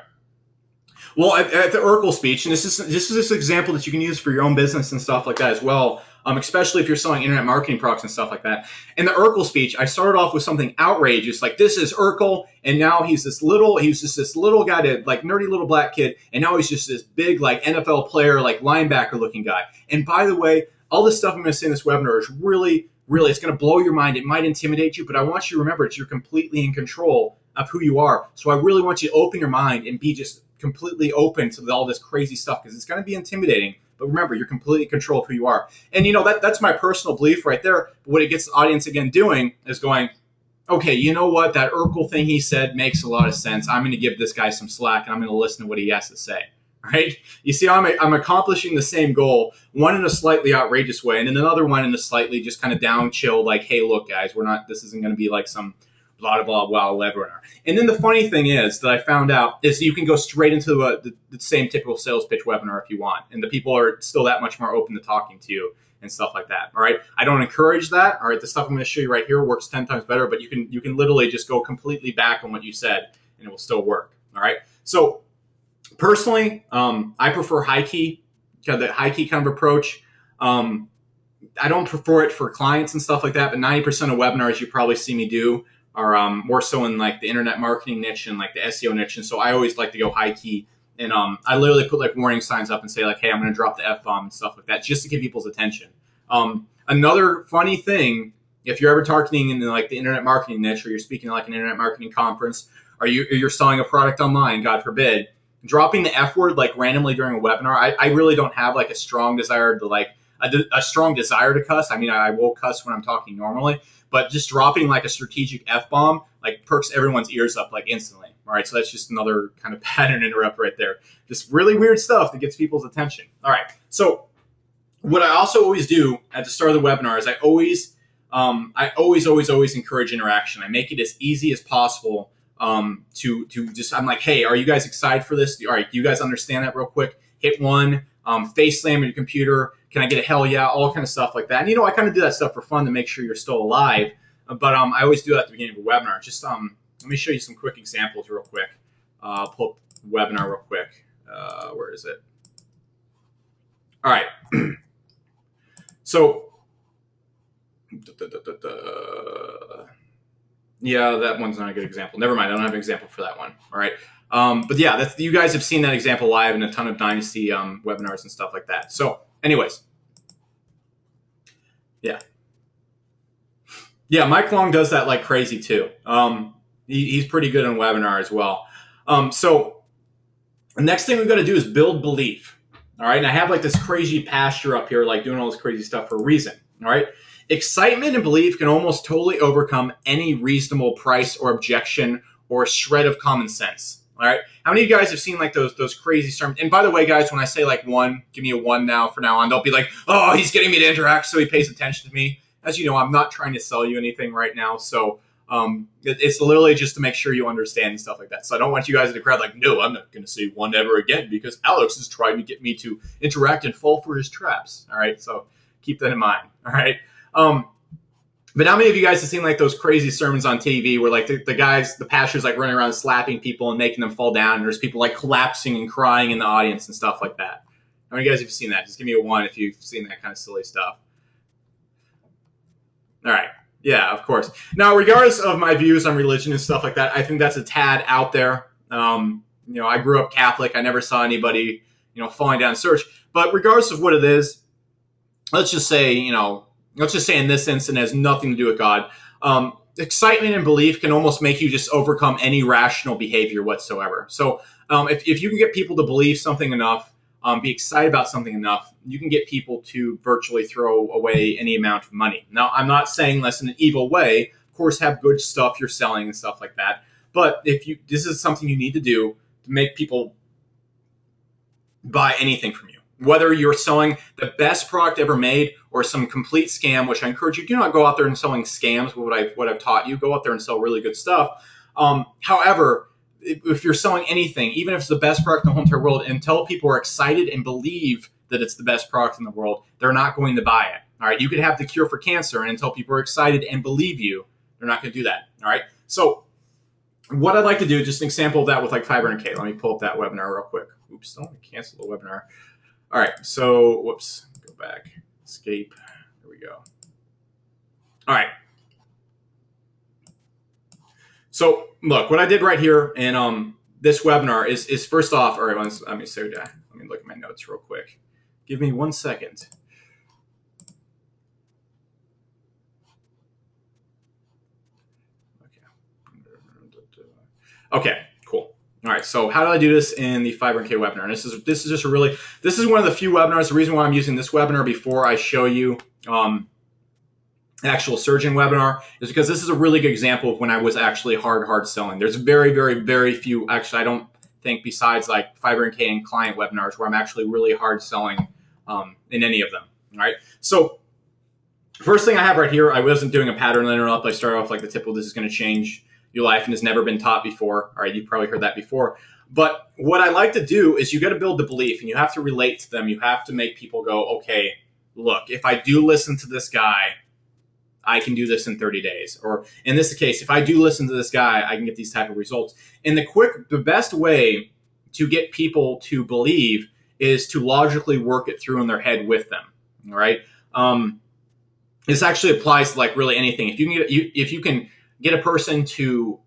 Well, at the Urkel speech, and this is this example that you can use for your own business and stuff like that as well. Especially if you're selling internet marketing products and stuff like that. In the Urkel speech, I started off with something outrageous, like this is Urkel, and now he was just this little guy, like nerdy little black kid, and now he's just this big like NFL player, like linebacker looking guy. And by the way, all this stuff I'm going to say in this webinar is really, it's going to blow your mind. It might intimidate you, but I want you to remember you're completely in control of who you are. So I really want you to open your mind and be just completely open to all this crazy stuff because it's going to be intimidating. But remember, you're completely in control of who you are. And, that's my personal belief right there. But what it gets the audience, again, doing is going, okay, you know what? That Urkel thing he said makes a lot of sense. I'm going to give this guy some slack, and I'm going to listen to what he has to say. Right? You see, I'm accomplishing the same goal, one in a slightly outrageous way, and then another one in a slightly just kind of down chill, like, hey, look, guys, this isn't going to be like some blah, blah, blah webinar. And then the funny thing is that I found out is you can go straight into the same typical sales pitch webinar if you want. And the people are still that much more open to talking to you and stuff like that. All right. I don't encourage that. All right. The stuff I'm going to show you right here works 10 times better, but you can literally just go completely back on what you said and it will still work. All right. So personally, I prefer high key, the high key kind of approach. I don't prefer it for clients and stuff like that, but 90% of webinars you probably see me do are more so in like the internet marketing niche and like the SEO niche. And so I always like to go high key. And I literally put like warning signs up and say like, hey, I'm going to drop the F-bomb and stuff like that just to get people's attention. Another funny thing, if you're ever targeting in like the internet marketing niche, or you're speaking at like an internet marketing conference, or you're selling a product online, God forbid, dropping the F word like randomly during a webinar, I really don't have like a strong desire to like a strong desire to cuss. I mean, I will cuss when I'm talking normally, but just dropping like a strategic F-bomb like perks everyone's ears up like instantly. All right, so that's just another kind of pattern interrupt right there. Just really weird stuff that gets people's attention. All right, so what I also always do at the start of the webinar is I always encourage interaction. I make it as easy as possible to just, I'm like, hey, are you guys excited for this? All right, do you guys understand that real quick? Hit one, face slam your computer. Can I get a hell yeah? All kind of stuff like that. And, I kind of do that stuff for fun to make sure you're still alive. But I always do that at the beginning of a webinar. Just let me show you some quick examples real quick. Pull up the webinar real quick. Where is it? All right. So, yeah, that one's not a good example. Never mind. I don't have an example for that one. All right. But yeah, you guys have seen that example live in a ton of Dynasty webinars and stuff like that. So anyways, yeah, Mike Long does that like crazy too. He's pretty good on webinar as well. So the next thing we've got to do is build belief. All right. And I have like this crazy pasture up here, like doing all this crazy stuff for a reason. All right. Excitement and belief can almost totally overcome any reasonable price or objection or a shred of common sense. All right. How many of you guys have seen like those crazy sermons? And by the way, guys, when I say like one, give me a one now for now on. Don't be like, oh, he's getting me to interact so he pays attention to me. As you know, I'm not trying to sell you anything right now. So it's literally just to make sure you understand and stuff like that. So I don't want you guys in the crowd like, no, I'm not going to say one ever again because Alex is trying to get me to interact and fall for his traps. All right. So keep that in mind. All right. But how many of you guys have seen like those crazy sermons on TV where like the pastors like running around slapping people and making them fall down, and there's people like collapsing and crying in the audience and stuff like that? How many of you guys have seen that? Just give me a one if you've seen that kind of silly stuff. All right. Yeah, of course. Now, regardless of my views on religion and stuff like that, I think that's a tad out there. I grew up Catholic. I never saw anybody, falling down church. But regardless of what it is, let's just say in this instance, it has nothing to do with God. Excitement and belief can almost make you just overcome any rational behavior whatsoever. So if you can get people to believe something enough, be excited about something enough, you can get people to virtually throw away any amount of money. Now, I'm not saying this in an evil way. Of course, have good stuff you're selling and stuff like that. But this is something you need to do to make people buy anything from you. Whether you're selling the best product ever made or some complete scam, which I encourage you, do not go out there and selling scams with what I've taught you. Go out there and sell really good stuff. However, if you're selling anything, even if it's the best product in the whole entire world, until people are excited and believe that it's the best product in the world, they're not going to buy it. All right. You could have the cure for cancer, and until people are excited and believe you, they're not going to do that. All right. So what I'd like to do, just an example of that with like 500K. Let me pull up that webinar real quick. Oops, don't want to cancel the webinar. All right. So, whoops, go back, escape. There we go. All right. So look, what I did right here in this webinar is first off, all right, let me look at my notes real quick. Give me 1 second. Okay, cool. All right, so how do I do this in the 500K webinar? And this is just this is one of the few webinars. The reason why I'm using this webinar before I show you actual surgeon webinar is because this is a really good example of when I was actually hard selling. There's very, very, very few, actually, I don't think besides like 500K and client webinars where I'm actually really hard selling in any of them. All right. So first thing I have right here, I wasn't doing a pattern interrupt. I started off like the typical, this is going to change your life and has never been taught before. All right. You've probably heard that before. But what I like to do is you got to build the belief and you have to relate to them. You have to make people go, okay, look, if I do listen to this guy, I can do this in 30 days. Or in this case, if I do listen to this guy, I can get these type of results. And the best way to get people to believe is to logically work it through in their head with them. All right. This actually applies to like really anything. If you can get a person to,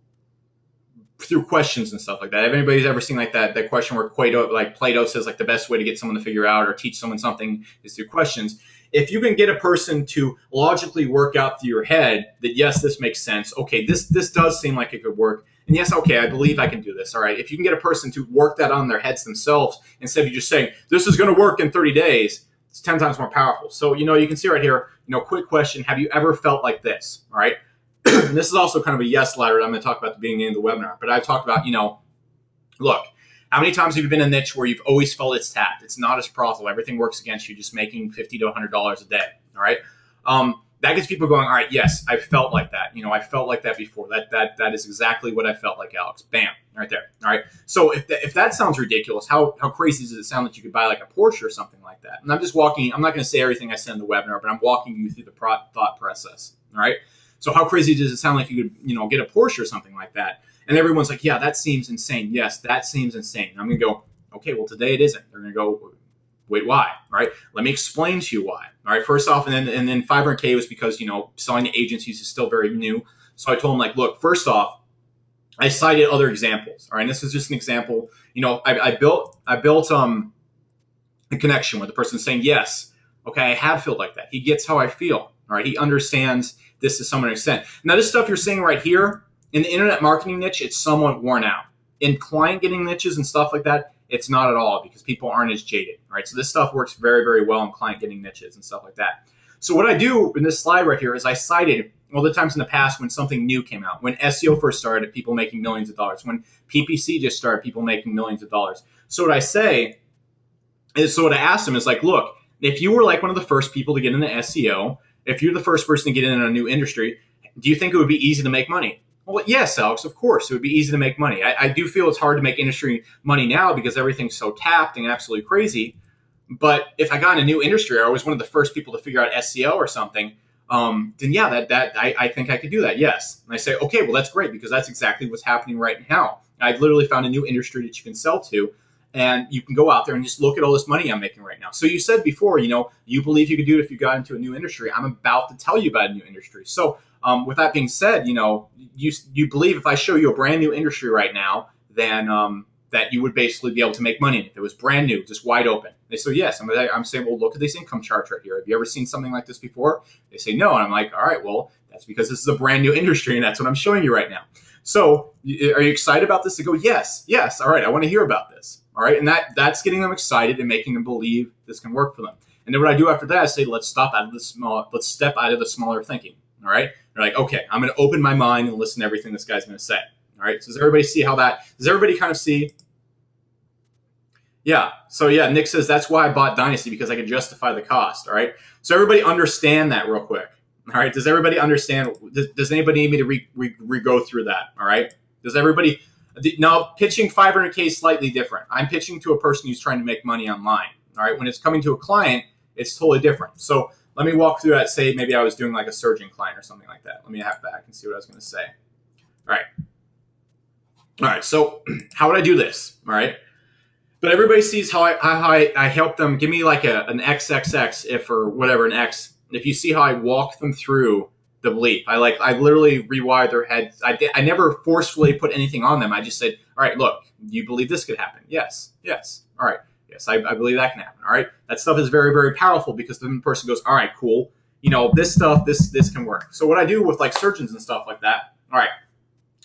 through questions and stuff like that. If anybody's ever seen like that question where Plato says like the best way to get someone to figure out or teach someone something is through questions. If you can get a person to logically work out through your head that yes, this makes sense. Okay, this does seem like it could work. And yes, okay, I believe I can do this. All right. If you can get a person to work that on their heads themselves instead of just saying this is going to work in 30 days, it's 10 times more powerful. So, you can see right here, quick question. Have you ever felt like this? All right. And this is also kind of a yes ladder that I'm going to talk about at the beginning of the webinar. But I talked about, look, how many times have you been in a niche where you've always felt it's tapped? It's not as profitable. Everything works against you, just making $50 to $100 a day. All right. That gets people going, all right, yes, I felt like that. I felt like that before. That is exactly what I felt like, Alex. Bam, right there. All right. So if that sounds ridiculous, how crazy does it sound that you could buy like a Porsche or something like that? And I'm not going to say everything I said in the webinar, but I'm walking you through the thought process. All right. So how crazy does it sound like you could, get a Porsche or something like that? And everyone's like, yeah, that seems insane. Yes, that seems insane. And I'm going to go, okay, well, today it isn't. They're going to go, wait, why? All right, let me explain to you why. All right, first off, and then 500K was because, selling to agencies is still very new. So I told them, like, look, first off, I cited other examples. All right, and this is just an example. I built a connection with the person saying, yes, okay, I have felt like that. He gets how I feel. All right, he understands this to some extent. Now, this stuff you're seeing right here in the internet marketing niche, it's somewhat worn out. In client getting niches and stuff like that, it's not at all because people aren't as jaded. All right, so this stuff works very, very well in client getting niches and stuff like that. So what I do in this slide right here is I cited all the times in the past when something new came out, when SEO first started, people making millions of dollars, when PPC just started, people making millions of dollars. So what I say is, so what I asked them is like, look, if you were like one of the first people to get into SEO, if you're the first person to get in a new industry, do you think it would be easy to make money? Well, yes, Alex, of course, it would be easy to make money. I do feel it's hard to make industry money now because everything's so tapped and absolutely crazy. But if I got in a new industry, or I was one of the first people to figure out SEO or something, then yeah, I think I could do that, yes. And I say, okay, well, that's great because that's exactly what's happening right now. I've literally found a new industry that you can sell to, and you can go out there and just look at all this money I'm making right now. So you said before, you believe you could do it if you got into a new industry. I'm about to tell you about a new industry. So with that being said, you believe if I show you a brand new industry right now, then that you would basically be able to make money if it was brand new, just wide open. They say, yes. I'm saying, well, look at these income charts right here. Have you ever seen something like this before? They say, no. And I'm like, all right, well, that's because this is a brand new industry, and that's what I'm showing you right now. So are you excited about this? They go, yes. All right, I want to hear about this. All right, and that's getting them excited and making them believe this can work for them. And then what I do after that, I say, let's step out of the smaller thinking. All right, they're like, okay, I'm going to open my mind and listen to everything this guy's going to say. All right, so does everybody see does everybody kind of see? Yeah, so yeah, Nick says that's why I bought Dynasty, because I could justify the cost. All right, so everybody understand that real quick. All right, does everybody understand? Does anybody need me to re-go through that? All right, does everybody? Now, pitching 500K is slightly different. I'm pitching to a person who's trying to make money online. All right, when it's coming to a client, it's totally different. So let me walk through that. Say maybe I was doing like a surgeon client or something like that. Let me hack back and see what I was going to say. All right. So how would I do this? All right. But everybody sees how I help them. Give me like an XXX if or whatever, an X. If you see how I walk them through the belief, I literally rewired their heads. I never forcefully put anything on them. I just said, all right, look, do you believe this could happen? Yes. All right. Yes, I believe that can happen. All right. That stuff is very, very powerful because the person goes, all right, cool. This stuff, this can work. So what I do with like surgeons and stuff like that, all right,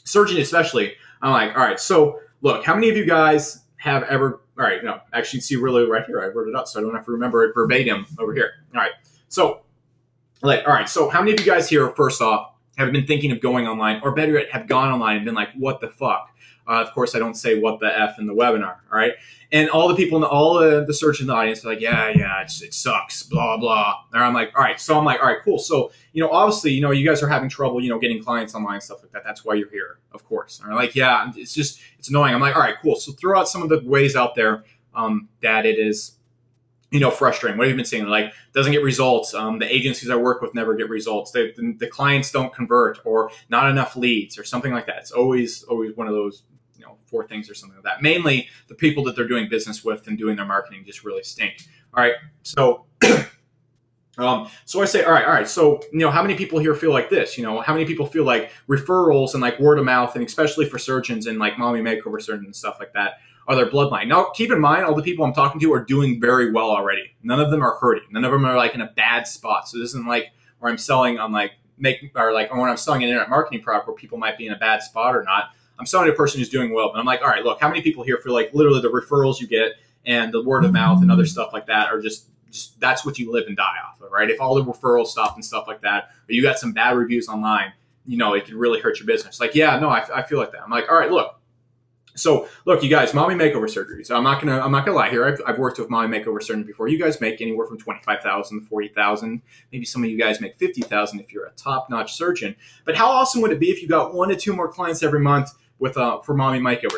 surgeon especially, I'm like, all right, so look, how many of you guys have ever, all right, no, actually see really right here, I wrote it up so I don't have to remember it verbatim over here. All right. So all right, so how many of you guys here, first off, have been thinking of going online, or better yet, have gone online and been like, what the fuck? Of course, I don't say what the F in the webinar, all right? And all the people, all the search in the audience are like, yeah, it sucks, blah, blah. And I'm like, all right, cool. So, obviously, you guys are having trouble, getting clients online, stuff like that. That's why you're here, of course. And they're like, yeah, it's annoying. I'm like, all right, cool. So throw out some of the ways out there that it is, frustrating. What have you been seeing? Like, doesn't get results. The agencies I work with never get results. The clients don't convert, or not enough leads, or something like that. It's always one of those, 4 things or something like that. Mainly the people that they're doing business with and doing their marketing just really stink. All right. So So I say, all right. So, how many people here feel like this? How many people feel like referrals and like word of mouth, and especially for surgeons and like mommy makeover surgeons and stuff like that, are their bloodline? Now, keep in mind, all the people I'm talking to are doing very well already. None of them are hurting. None of them are like in a bad spot. So this isn't like where I'm selling on like or when I'm selling an internet marketing product where people might be in a bad spot or not. I'm selling to a person who's doing well. But I'm like, all right, look, how many people here feel like literally the referrals you get and the word of mouth and other stuff like that are just that's what you live and die off of, right? If all the referral stuff and stuff like that, or you got some bad reviews online, it could really hurt your business. Like, yeah, no, I feel like that. I'm like, all right, look. So look, you guys, mommy makeover surgeries. I'm not gonna lie here. I've worked with mommy makeover surgeons before. You guys make anywhere from 25,000 to 40,000. Maybe some of you guys make 50,000 if you're a top-notch surgeon. But how awesome would it be if you got 1 to 2 more clients every month with for mommy makeover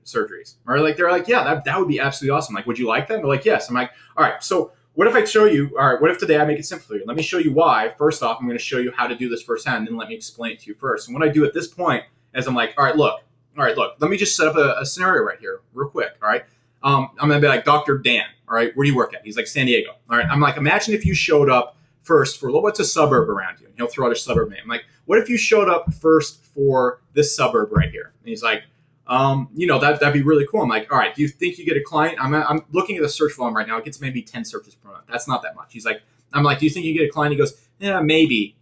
surgeries? Or like they're like, yeah, that would be absolutely awesome. Like, would you like that? They're like, yes. I'm like, all right, so. What if I show you, all right, what if today I make it simple for you? Let me show you why. First off, I'm going to show you how to do this firsthand, then let me explain it to you first. And what I do at this point is I'm like, all right, look, let me just set up a scenario right here real quick, all right? I'm going to be like, Dr. Dan, all right, where do you work at? He's like, San Diego, all right? I'm like, imagine if you showed up first for, what's a suburb around you? And he'll throw out a suburb name. I'm like, what if you showed up first for this suburb right here? And he's like, that'd be really cool. I'm like, all right, do you think you get a client? I'm looking at the search volume right now. It gets maybe 10 searches per month. That's not that much. He's like, I'm like, do you think you get a client? He goes, yeah, maybe.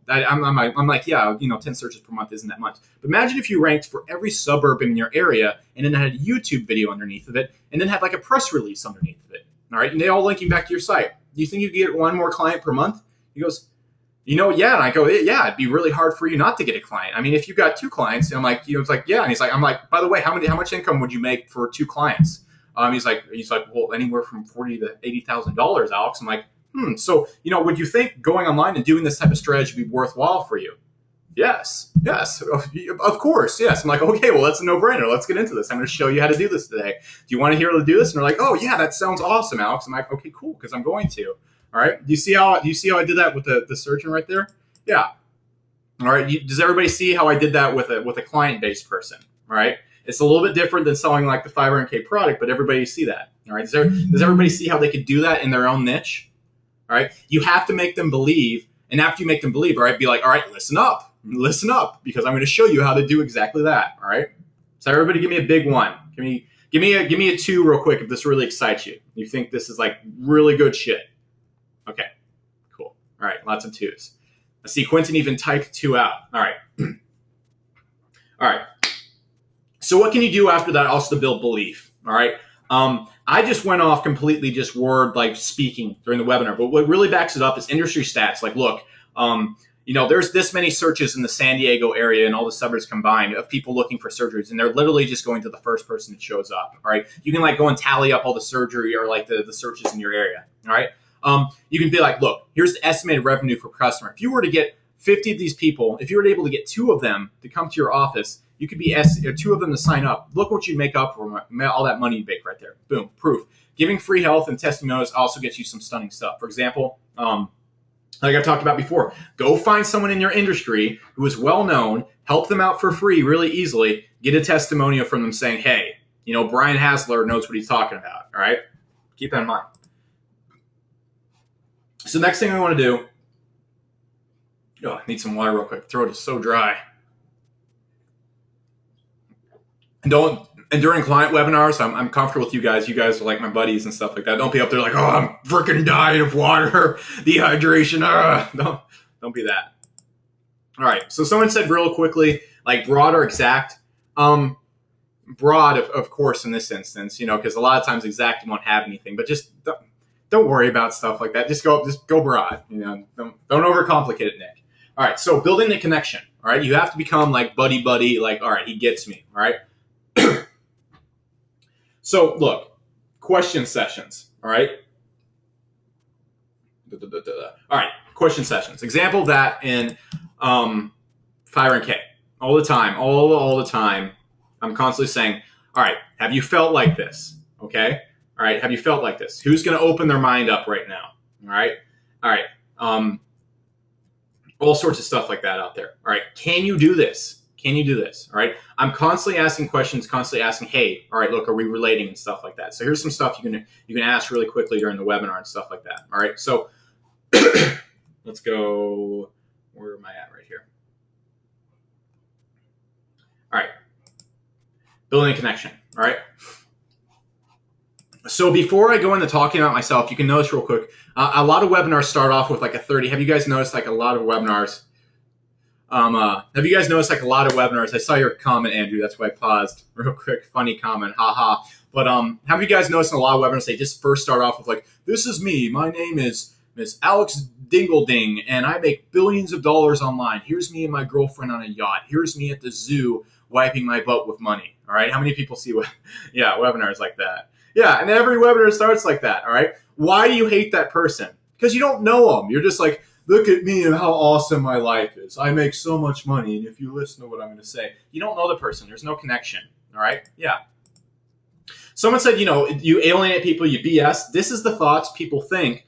I'm like, yeah, 10 searches per month isn't that much. But imagine if you ranked for every suburb in your area and then had a YouTube video underneath of it and then had like a press release underneath of it. All right, and they all linking back to your site. Do you think you could get 1 more client per month? He goes, yeah. And I go, yeah, it'd be really hard for you not to get a client. I mean, if you got 2 clients, and I'm like, it's like, yeah. And he's like, I'm like, by the way, how much income would you make for 2 clients? He's like, well, anywhere from $40,000 to $80,000, Alex. I'm like, so, would you think going online and doing this type of strategy would be worthwhile for you? Yes, of course, yes. I'm like, okay, well, that's a no-brainer. Let's get into this. I'm going to show you how to do this today. Do you want to hear how to do this? And they're like, oh, yeah, that sounds awesome, Alex. I'm like, okay, cool, because I'm going to. All right. Do you see how I did that with the surgeon right there? Yeah. All right. Does everybody see how I did that with a client-based person? All right. It's a little bit different than selling like the 500K product, but everybody see that. All right. Does everybody see how they could do that in their own niche? All right. You have to make them believe, and after you make them believe, all right, be like, all right, listen up, because I'm going to show you how to do exactly that. All right. So everybody, give me a big 1. Give me a 2 real quick if this really excites you. You think this is like really good shit. Okay, cool. All right, lots of 2s. I see Quentin even typed 2 out. All right. All right. So what can you do after that also to build belief? All right. I just went off completely just word like speaking during the webinar, but what really backs it up is industry stats. Like, look, there's this many searches in the San Diego area and all the suburbs combined of people looking for surgeries, and they're literally just going to the first person that shows up. All right. You can like go and tally up all the surgery or like the searches in your area. All right. You can be like, look, here's the estimated revenue per customer. If you were to get 50 of these people, if you were able to get 2 of them to come to your office, you could be 2 of them to sign up. Look what you make up for all that money you make right there. Boom, proof. Giving free health and testimonials also gets you some stunning stuff. For example, like I've talked about before, go find someone in your industry who is well known, help them out for free really easily, get a testimonial from them saying, hey, Brian Hasler knows what he's talking about. All right, keep that in mind. So next thing I want to do, I need some water real quick. Throat is so dry. And during client webinars, I'm comfortable with you guys. You guys are like my buddies and stuff like that. Don't be up there like, oh, I'm freaking dying of water, dehydration. Don't be that. All right. So someone said real quickly, like broad or exact. Broad, of course, in this instance, because a lot of times exact won't have anything, but just don't worry about stuff like that. Just go broad. Don't overcomplicate it, Nick. All right. So building the connection. All right. You have to become like buddy. Like, all right, he gets me. All right. So look, question sessions. All right. All right. Question sessions. Example of that in 500K. All the time. All the time. I'm constantly saying, all right, have you felt like this? Okay. All right. Have you felt like this? Who's going to open their mind up right now? All right. All right. All sorts of stuff like that out there. All right. Can you do this? Can you do this? All right. I'm constantly asking questions, constantly asking, hey, all right, look, are we relating and stuff like that? So here's some stuff you can ask really quickly during the webinar and stuff like that. All right. So Let's go. Where am I at right here? All right. Building a connection. All right. So before I go into talking about myself, you can notice real quick, a lot of webinars start off with like a 30. Have you guys noticed like a lot of webinars? Have you guys noticed like a lot of webinars? I saw your comment, Andrew. That's why I paused real quick. Funny comment. Haha. But have you guys noticed in a lot of webinars, they just first start off with like, this is me. My name is Miss Alex Dingleding, and I make billions of dollars online. Here's me and my girlfriend on a yacht. Here's me at the zoo wiping my butt with money. All right. How many people see webinars like that? Yeah, and every webinar starts like that, all right? Why do you hate that person? Because you don't know them. You're just like, look at me and how awesome my life is. I make so much money, and if you listen to what I'm going to say, you don't know the person. There's no connection, all right? Yeah. Someone said, you alienate people, you BS. This is the thoughts people think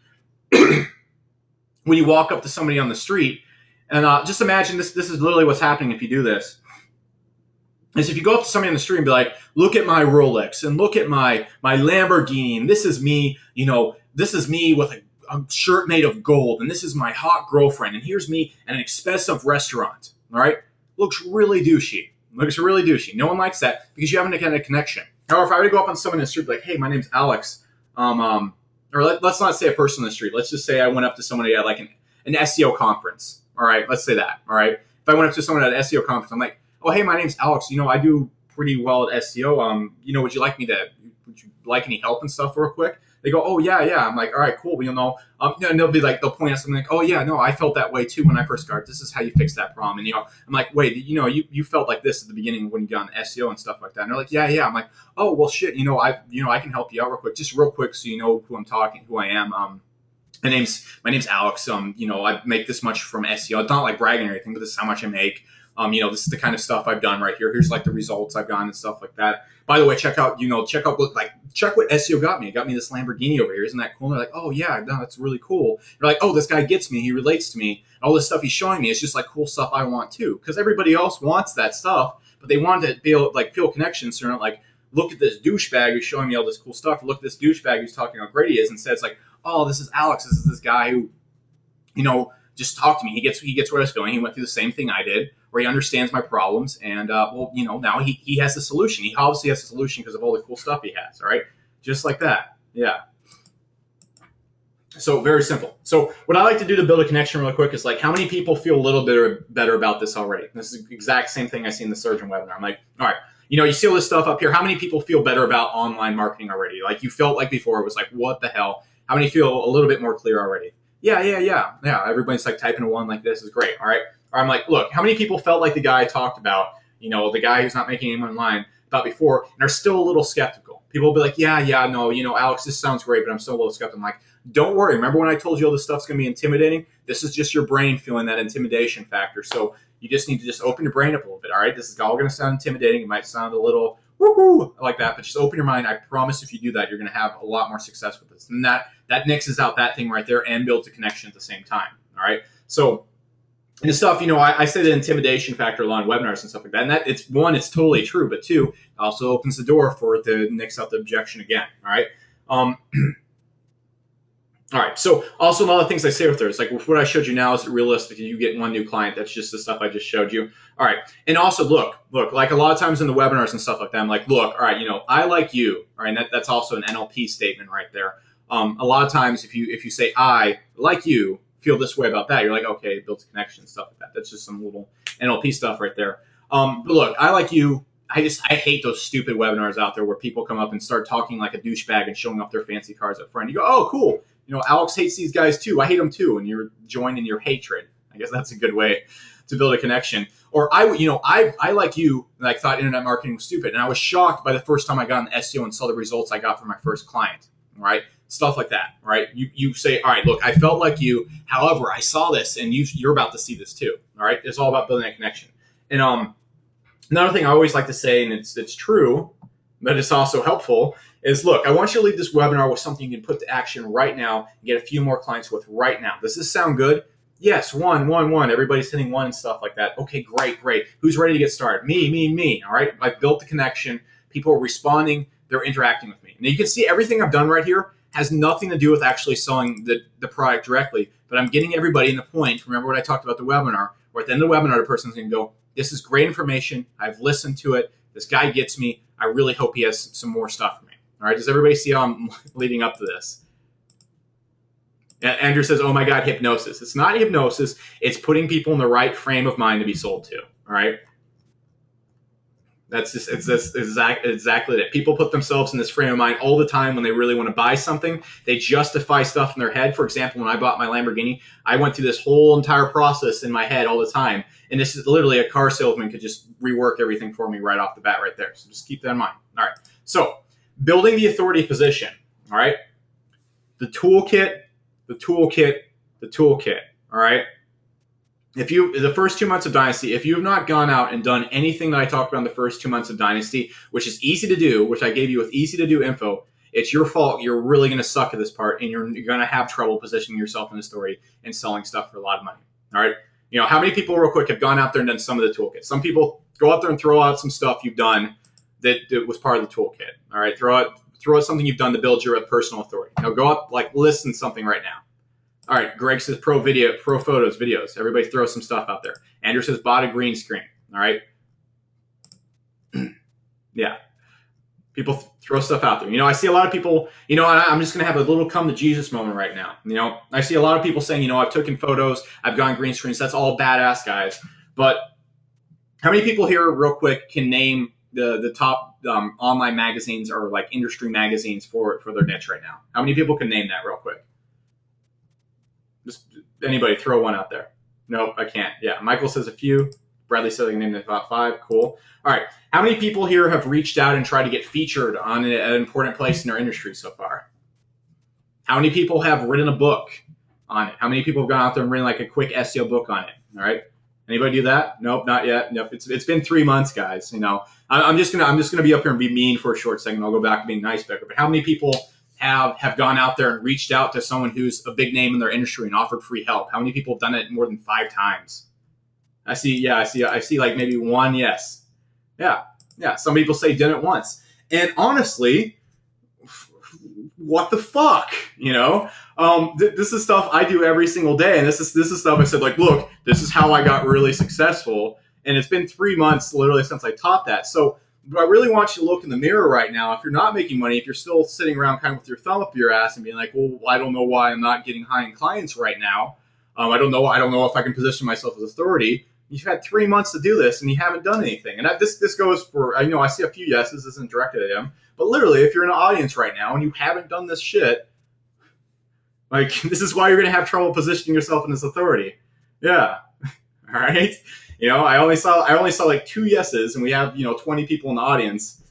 when you walk up to somebody on the street. And just imagine this is literally what's happening if you do this. Is if you go up to somebody on the street and be like, look at my Rolex and look at my Lamborghini, and this is me, this is me with a shirt made of gold, and this is my hot girlfriend, and here's me at an expensive restaurant, all right? Looks really douchey. No one likes that because you haven't had a connection. However, if I were to go up on someone in the street, like, hey, my name's Alex, or let's not say a person on the street. Let's just say I went up to somebody at like an SEO conference, all right? Let's say that, all right? If I went up to someone at an SEO conference, I'm like, oh, hey, my name's Alex. I do pretty well at SEO. Would you like any help and stuff real quick? They go, oh, yeah. I'm like, all right, cool. And they'll be like, they'll point at something like, oh, yeah, no, I felt that way too when I first started. This is how you fix that problem. And, I'm like, wait, you felt like this at the beginning when you got on SEO and stuff like that. And they're like, yeah. I'm like, oh, well, shit, I can help you out real quick, just real quick so you know who I am. My name's Alex. I make this much from SEO. It's not like bragging or anything, but this is how much I make. This is the kind of stuff I've done right here. Here's like the results I've gotten and stuff like that. By the way, check what SEO got me. It got me this Lamborghini over here. Isn't that cool? And they're like, oh yeah, no, that's really cool. You're like, oh, this guy gets me. He relates to me. All this stuff he's showing me is just like cool stuff I want too. Because everybody else wants that stuff, but they want to be able to feel connections. So they're not like, look at this douchebag who's showing me all this cool stuff. Or look at this douchebag who's talking how great he is. Instead, it's like, oh, this is Alex. This is this guy who, just talk to me. He gets where I was going. He went through the same thing I did, where he understands my problems, and now he has the solution. He obviously has the solution because of all the cool stuff he has. All right, just like that. Yeah. So very simple. So what I like to do to build a connection really quick is like, how many people feel a little bit better about this already? This is the exact same thing I see in the surgeon webinar. I'm like, all right, you see all this stuff up here. How many people feel better about online marketing already? Like you felt like before it was like, what the hell? How many feel a little bit more clear already? Yeah. Everybody's like typing a one like this is great. All right. Or I'm like, look, how many people felt like the guy I talked about, the guy who's not making any money online about before, and are still a little skeptical? People will be like, yeah, no, Alex, this sounds great, but I'm still a little skeptical. I'm like, don't worry. Remember when I told you all this stuff's going to be intimidating? This is just your brain feeling that intimidation factor. So you just need to just open your brain up a little bit. All right. This is all going to sound intimidating. It might sound a little woo-hoo like that, but just open your mind. I promise if you do that, you're going to have a lot more success with this. And that mixes out that thing right there and builds a connection at the same time. All right. So, and the stuff, I say the intimidation factor a lot in webinars and stuff like that. And that it's totally true, but two, it also opens the door for it to nix out the objection again. All right. All right. So also a lot of things I say with there, it's like what I showed you now is realistic. You get one new client. That's just the stuff I just showed you. All right. And also look, like a lot of times in the webinars and stuff like that, I'm like, look, all right, I like you. All right. And that's also an NLP statement right there. A lot of times if you say, I like you, feel this way about that, you're like, okay, it builds a connection and stuff like that. That's just some little NLP stuff right there. But look, I like you. I hate those stupid webinars out there where people come up and start talking like a douchebag and showing off their fancy cars up front. You go, oh, cool. Alex hates these guys too. I hate them too. And you're joining your hatred. I guess that's a good way to build a connection. Or I like you, and I thought internet marketing was stupid. And I was shocked by the first time I got on SEO and saw the results I got from my first client. All right. Stuff like that. All right. You say, all right, look, I felt like you. However, I saw this and you're about to see this too. All right. It's all about building a connection. And another thing I always like to say, and it's true, but it's also helpful, is look, I want you to leave this webinar with something you can put to action right now and get a few more clients with right now. Does this sound good? Yes, one. Everybody's hitting one and stuff like that. Okay, great. Who's ready to get started? Me. All right. I've built the connection. People are responding. They're interacting with me. Now you can see everything I've done right here has nothing to do with actually selling the product directly, but I'm getting everybody in the point. Remember what I talked about the webinar, where at the end of the webinar, the person's going to go, this is great information. I've listened to it. This guy gets me. I really hope he has some more stuff for me. All right, does everybody see how I'm leading up to this? Andrew says, oh my God, hypnosis. It's not hypnosis. It's putting people in the right frame of mind to be sold to. All right. It's exactly it. People put themselves in this frame of mind all the time when they really want to buy something. They justify stuff in their head. For example, when I bought my Lamborghini, I went through this whole entire process in my head all the time. And this is literally a car salesman could just rework everything for me right off the bat right there. So just keep that in mind. All right. So building the authority position. All right. The toolkit. All right. The first 2 months of Dynasty, if you have not gone out and done anything that I talked about in the first 2 months of Dynasty, which is easy to do, which I gave you with easy to do info, it's your fault. You're really going to suck at this part, and you're going to have trouble positioning yourself in the story and selling stuff for a lot of money. All right. How many people real quick have gone out there and done some of the toolkit? Some people go out there and throw out some stuff you've done that was part of the toolkit. All right. Throw out something you've done to build your personal authority. Now go up, listen something right now. All right, Greg says pro photos, videos. Everybody throw some stuff out there. Andrew says bought a green screen. All right. Yeah. People throw stuff out there. I see a lot of people, I'm just going to have a little come to Jesus moment right now. I see a lot of people saying, I've taken photos, I've gone green screens. That's all badass, guys. But how many people here real quick can name the top online magazines or industry magazines for their niche right now? How many people can name that real quick? Just anybody throw one out there. Nope, I can't. Yeah, Michael says a few. Bradley says I can name about 5. Cool. All right. How many people here have reached out and tried to get featured on an important place in their industry so far? How many people have written a book on it? How many people have gone out there and written a quick SEO book on it? All right. Anybody do that? Nope, not yet. Nope. It's been 3 months, guys. I'm just gonna be up here and be mean for a short second. I'll go back and be nice, Becker. But how many people have gone out there and reached out to someone who's a big name in their industry and offered free help? How many people have done it more than 5 times? I see maybe 1. Yes. Yeah. Some people say did it once. And honestly, what the fuck? This is stuff I do every single day. And this is stuff I said, look, this is how I got really successful. And it's been 3 months literally since I taught that. So I really want you to look in the mirror right now. If you're not making money, if you're still sitting around kind of with your thumb up your ass and being like, well, I don't know why I'm not getting high-end clients right now. I don't know if I can position myself as authority. You've had 3 months to do this and you haven't done anything. And this goes for, I see a few yeses. This isn't directed at him. But literally, if you're in an audience right now and you haven't done this shit, this is why you're going to have trouble positioning yourself in this authority. Yeah. All right. I only saw 2 yeses, and we have 20 people in the audience.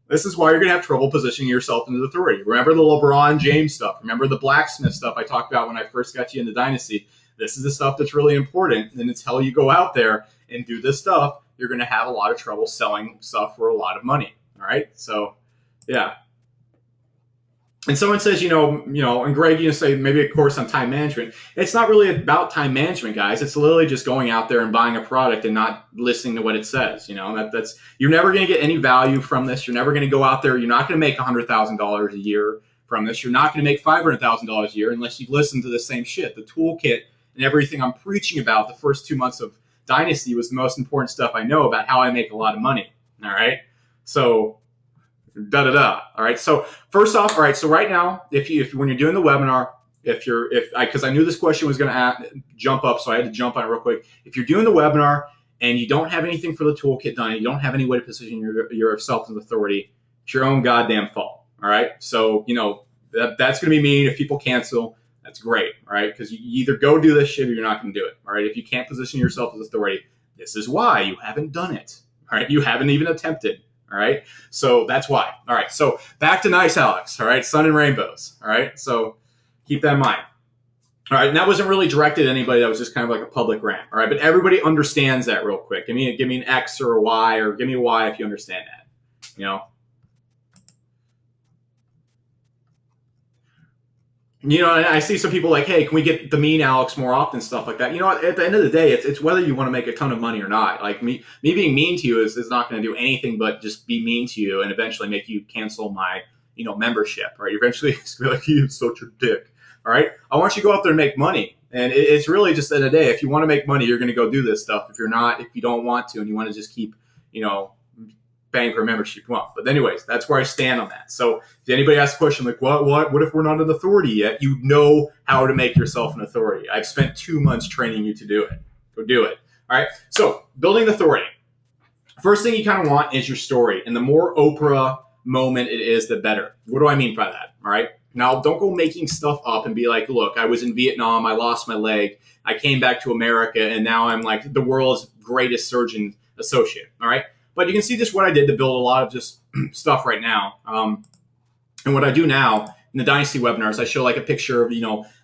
This is why you're gonna have trouble positioning yourself into the authority. Remember the LeBron James stuff. Remember the blacksmith stuff I talked about when I first got you into Dynasty. This is the stuff that's really important, and until you go out there and do this stuff, you're gonna have a lot of trouble selling stuff for a lot of money. All right, so yeah. And someone says, and Greg, say maybe a course on time management. It's not really about time management, guys. It's literally just going out there and buying a product and not listening to what it says. That's you're never going to get any value from this. You're never going to go out there. You're not going to make $100,000 a year from this. You're not going to make $500,000 a year unless you listen to the same shit. The toolkit and everything I'm preaching about the first 2 months of Dynasty was the most important stuff I know about how I make a lot of money. All right, so. All right. So first off, all right. So right now, if when you're doing the webinar, because I knew this question was going to jump up, so I had to jump on it real quick. If you're doing the webinar and you don't have anything for the toolkit done, you don't have any way to position yourself as authority, it's your own goddamn fault. All right. So that's going to be mean if people cancel. That's great. All right. Because you either go do this shit or you're not going to do it. All right. If you can't position yourself as authority, this is why you haven't done it. All right. You haven't even attempted. All right. So that's why. All right. So back to nice Alex. All right. Sun and rainbows. All right. So keep that in mind. All right. And that wasn't really directed at anybody. That was just kind of like a public rant. All right. But everybody understands that real quick. Give me an X or a Y, or give me a Y if you understand that. And I see some people like, hey, can we get the mean Alex more often, stuff like that. At the end of the day, it's whether you want to make a ton of money or not. Like me being mean to you is not going to do anything but just be mean to you and eventually make you cancel my membership, right? Eventually, it's gonna be like, you're such a dick. All right. I want you to go out there and make money. And it's really just at the end of the day, if you want to make money, you're going to go do this stuff. If you don't want to, and you want to just keep, paying for a membership, you won't. But anyways, that's where I stand on that. So if anybody asks a question like, what if we're not an authority yet? You know how to make yourself an authority. I've spent 2 months training you to do it. Go do it. All right. So building authority. First thing you kind of want is your story. And the more Oprah moment it is, the better. What do I mean by that? All right. Now, don't go making stuff up and be like, look, I was in Vietnam, I lost my leg, I came back to America, and now I'm like the world's greatest surgeon associate, all right? But you can see just what I did to build a lot of just stuff right now. And what I do now in the Dynasty webinars, I show like a picture of,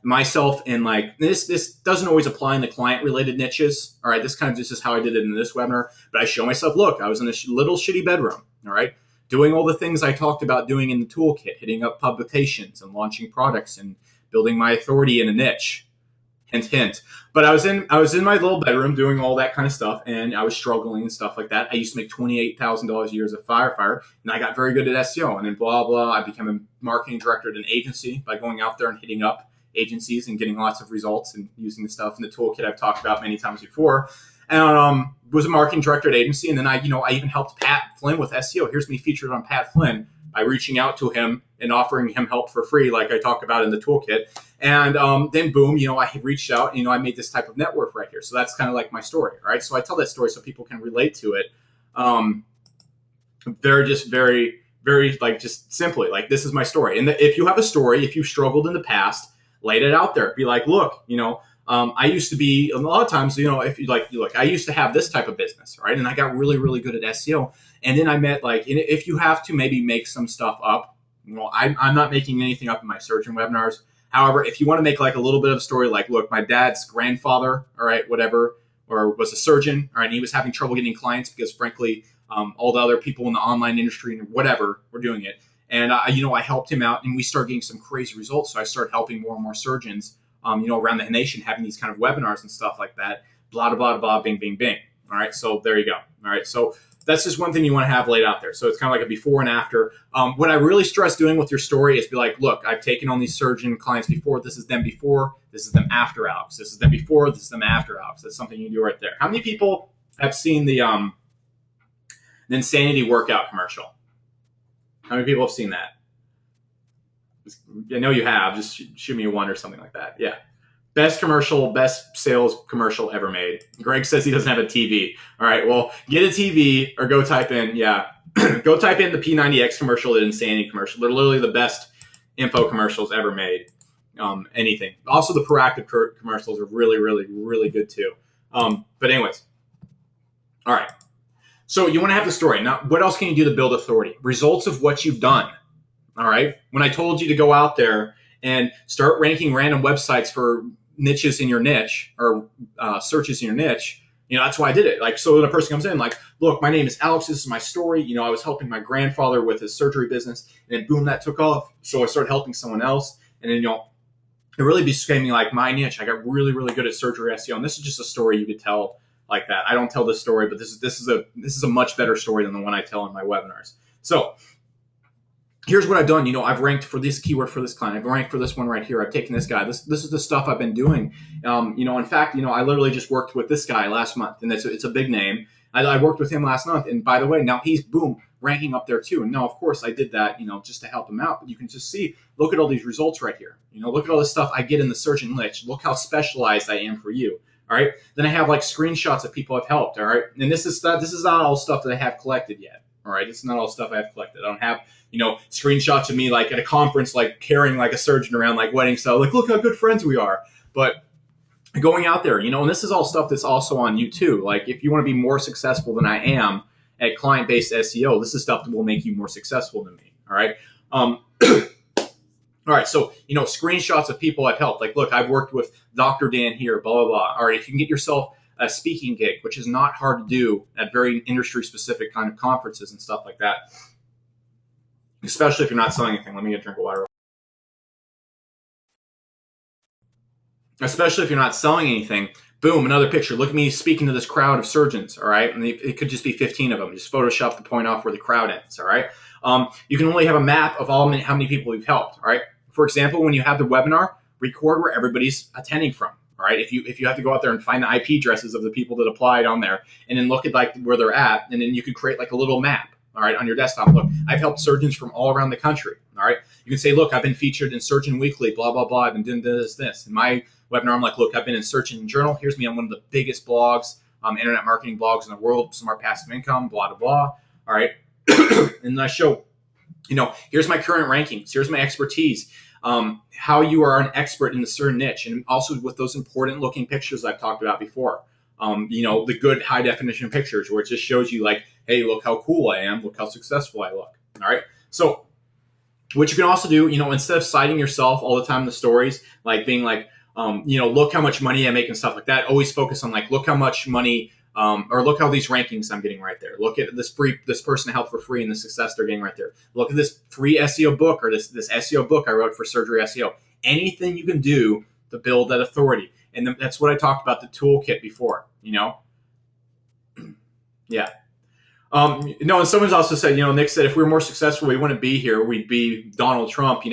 myself in like, this doesn't always apply in the client-related niches, all right? This kind of just is how I did it in this webinar, but I show myself, look, I was in a little shitty bedroom, all right? Doing all the things I talked about doing in the toolkit, hitting up publications and launching products and building my authority in a niche. Hint, hint. But I was in my little bedroom doing all that kind of stuff, and I was struggling and stuff like that. I used to make $28,000 a year as a firefighter, and I got very good at SEO. And then blah, blah, I became a marketing director at an agency by going out there and hitting up agencies and getting lots of results and using the stuff in the toolkit I've talked about many times before. And was a marketing director at agency, and then I even helped Pat Flynn with SEO. Here's me featured on Pat Flynn by reaching out to him and offering him help for free, like I talked about in the toolkit. And then boom, I reached out, I made this type of network right here. So that's kind of like my story, right? So I tell that story so people can relate to it. They're just very, very like just simply like, this is my story. And if you have a story, if you've struggled in the past, lay it out there. Be like, look, I used to be, a lot of times, if you like, look, I used to have this type of business, right? And I got really, really good at SEO. And then I met like, if you have to maybe make some stuff up, I'm not making anything up in my surgeon webinars. However, if you want to make like a little bit of a story, like, look, my dad's grandfather, all right, whatever, or was a surgeon, all right, and he was having trouble getting clients because frankly, all the other people in the online industry and whatever were doing it. And, I helped him out and we started getting some crazy results. So I started helping more and more surgeons around the nation, having these kind of webinars and stuff like that, blah, blah, blah, bing, bing, bing. All right. So there you go. All right. So that's just one thing you want to have laid out there. So it's kind of like a before and after. What I really stress doing with your story is be like, look, I've taken on these surgeon clients before. This is them before. This is them after Alex. This is them before. This is them after Alex. That's something you do right there. How many people have seen the Insanity workout commercial? How many people have seen that? I know you have. Just shoot me a 1 or something like that. Yeah. Best commercial, best sales commercial ever made. Greg says he doesn't have a TV. All right. Well, get a TV or go type in, go type in the P90X commercial, the Insanity commercial. They're literally the best info commercials ever made. Anything. Also, the proactive commercials are really, really, really good too. But anyways. All right. So you want to have the story. Now, what else can you do to build authority? Results of what you've done. All right. When I told you to go out there and start ranking random websites for niches in your niche or searches in your niche, that's why I did it. Like, so when a person comes in like, look, my name is Alex. This is my story. I was helping my grandfather with his surgery business and then boom, that took off. So I started helping someone else. And then, it really became like my niche. I got really, really good at surgery SEO. And this is just a story you could tell like that. I don't tell this story, but this is a much better story than the one I tell in my webinars. So here's what I've done. I've ranked for this keyword for this client. I've ranked for this one right here. I've taken this guy. This is the stuff I've been doing. In fact, I literally just worked with this guy last month, and it's a big name. I worked with him last month, and by the way, now he's boom ranking up there too. And now, of course, I did that, just to help him out. But you can just see, look at all these results right here. Look at all this stuff I get in the surgeon niche. Look how specialized I am for you. All right. Then I have like screenshots of people I've helped. All right. And this is not all stuff that I have collected yet. All right. It's not all stuff I have collected. I don't have, screenshots of me like at a conference, like carrying like a surgeon around, like wedding style, like, look how good friends we are. But going out there, and this is all stuff that's also on you too. Like if you want to be more successful than I am at client-based SEO, this is stuff that will make you more successful than me. All right. All right, so, screenshots of people I've helped. Like, look, I've worked with Dr. Dan here, blah, blah, blah. All right, if you can get yourself a speaking gig, which is not hard to do at very industry-specific kind of conferences and stuff like that, especially if you're not selling anything. Let me get a drink of water. Especially if you're not selling anything, boom, another picture. Look at me speaking to this crowd of surgeons, all right? And it could just be 15 of them. Just Photoshop the point off where the crowd ends, all right? You can only have a map of how many people you've helped. All right. For example, when you have the webinar, record where everybody's attending from. All right. If you have to go out there and find the IP addresses of the people that applied on there, and then look at like where they're at, and then you can create like a little map. All right, on your desktop. Look, I've helped surgeons from all around the country. All right. You can say, look, I've been featured in Surgeon Weekly, blah, blah, blah. I've been doing this. In my webinar, I'm like, look, I've been in Surgeon Journal. Here's me on one of the biggest blogs, internet marketing blogs in the world, Smart Passive Income, blah, blah, blah. All right. And then I show, here's my current rankings. Here's my expertise. How you are an expert in a certain niche. And also with those important looking pictures I've talked about before. The good high definition pictures where it just shows you like, hey, look how cool I am. Look how successful I look. All right. So what you can also do, instead of citing yourself all the time in the stories, like being like, look how much money I make and stuff like that. Always focus on like, look how much money, or look how these rankings I'm getting right there. Look at this person I helped for free and the success they're getting right there. Look at this free SEO book or this SEO book I wrote for surgery SEO. Anything you can do to build that authority. And that's what I talked about the toolkit before, Yeah. And someone's also said, Nick said, if we were more successful, we wouldn't be here. We'd be Donald Trump,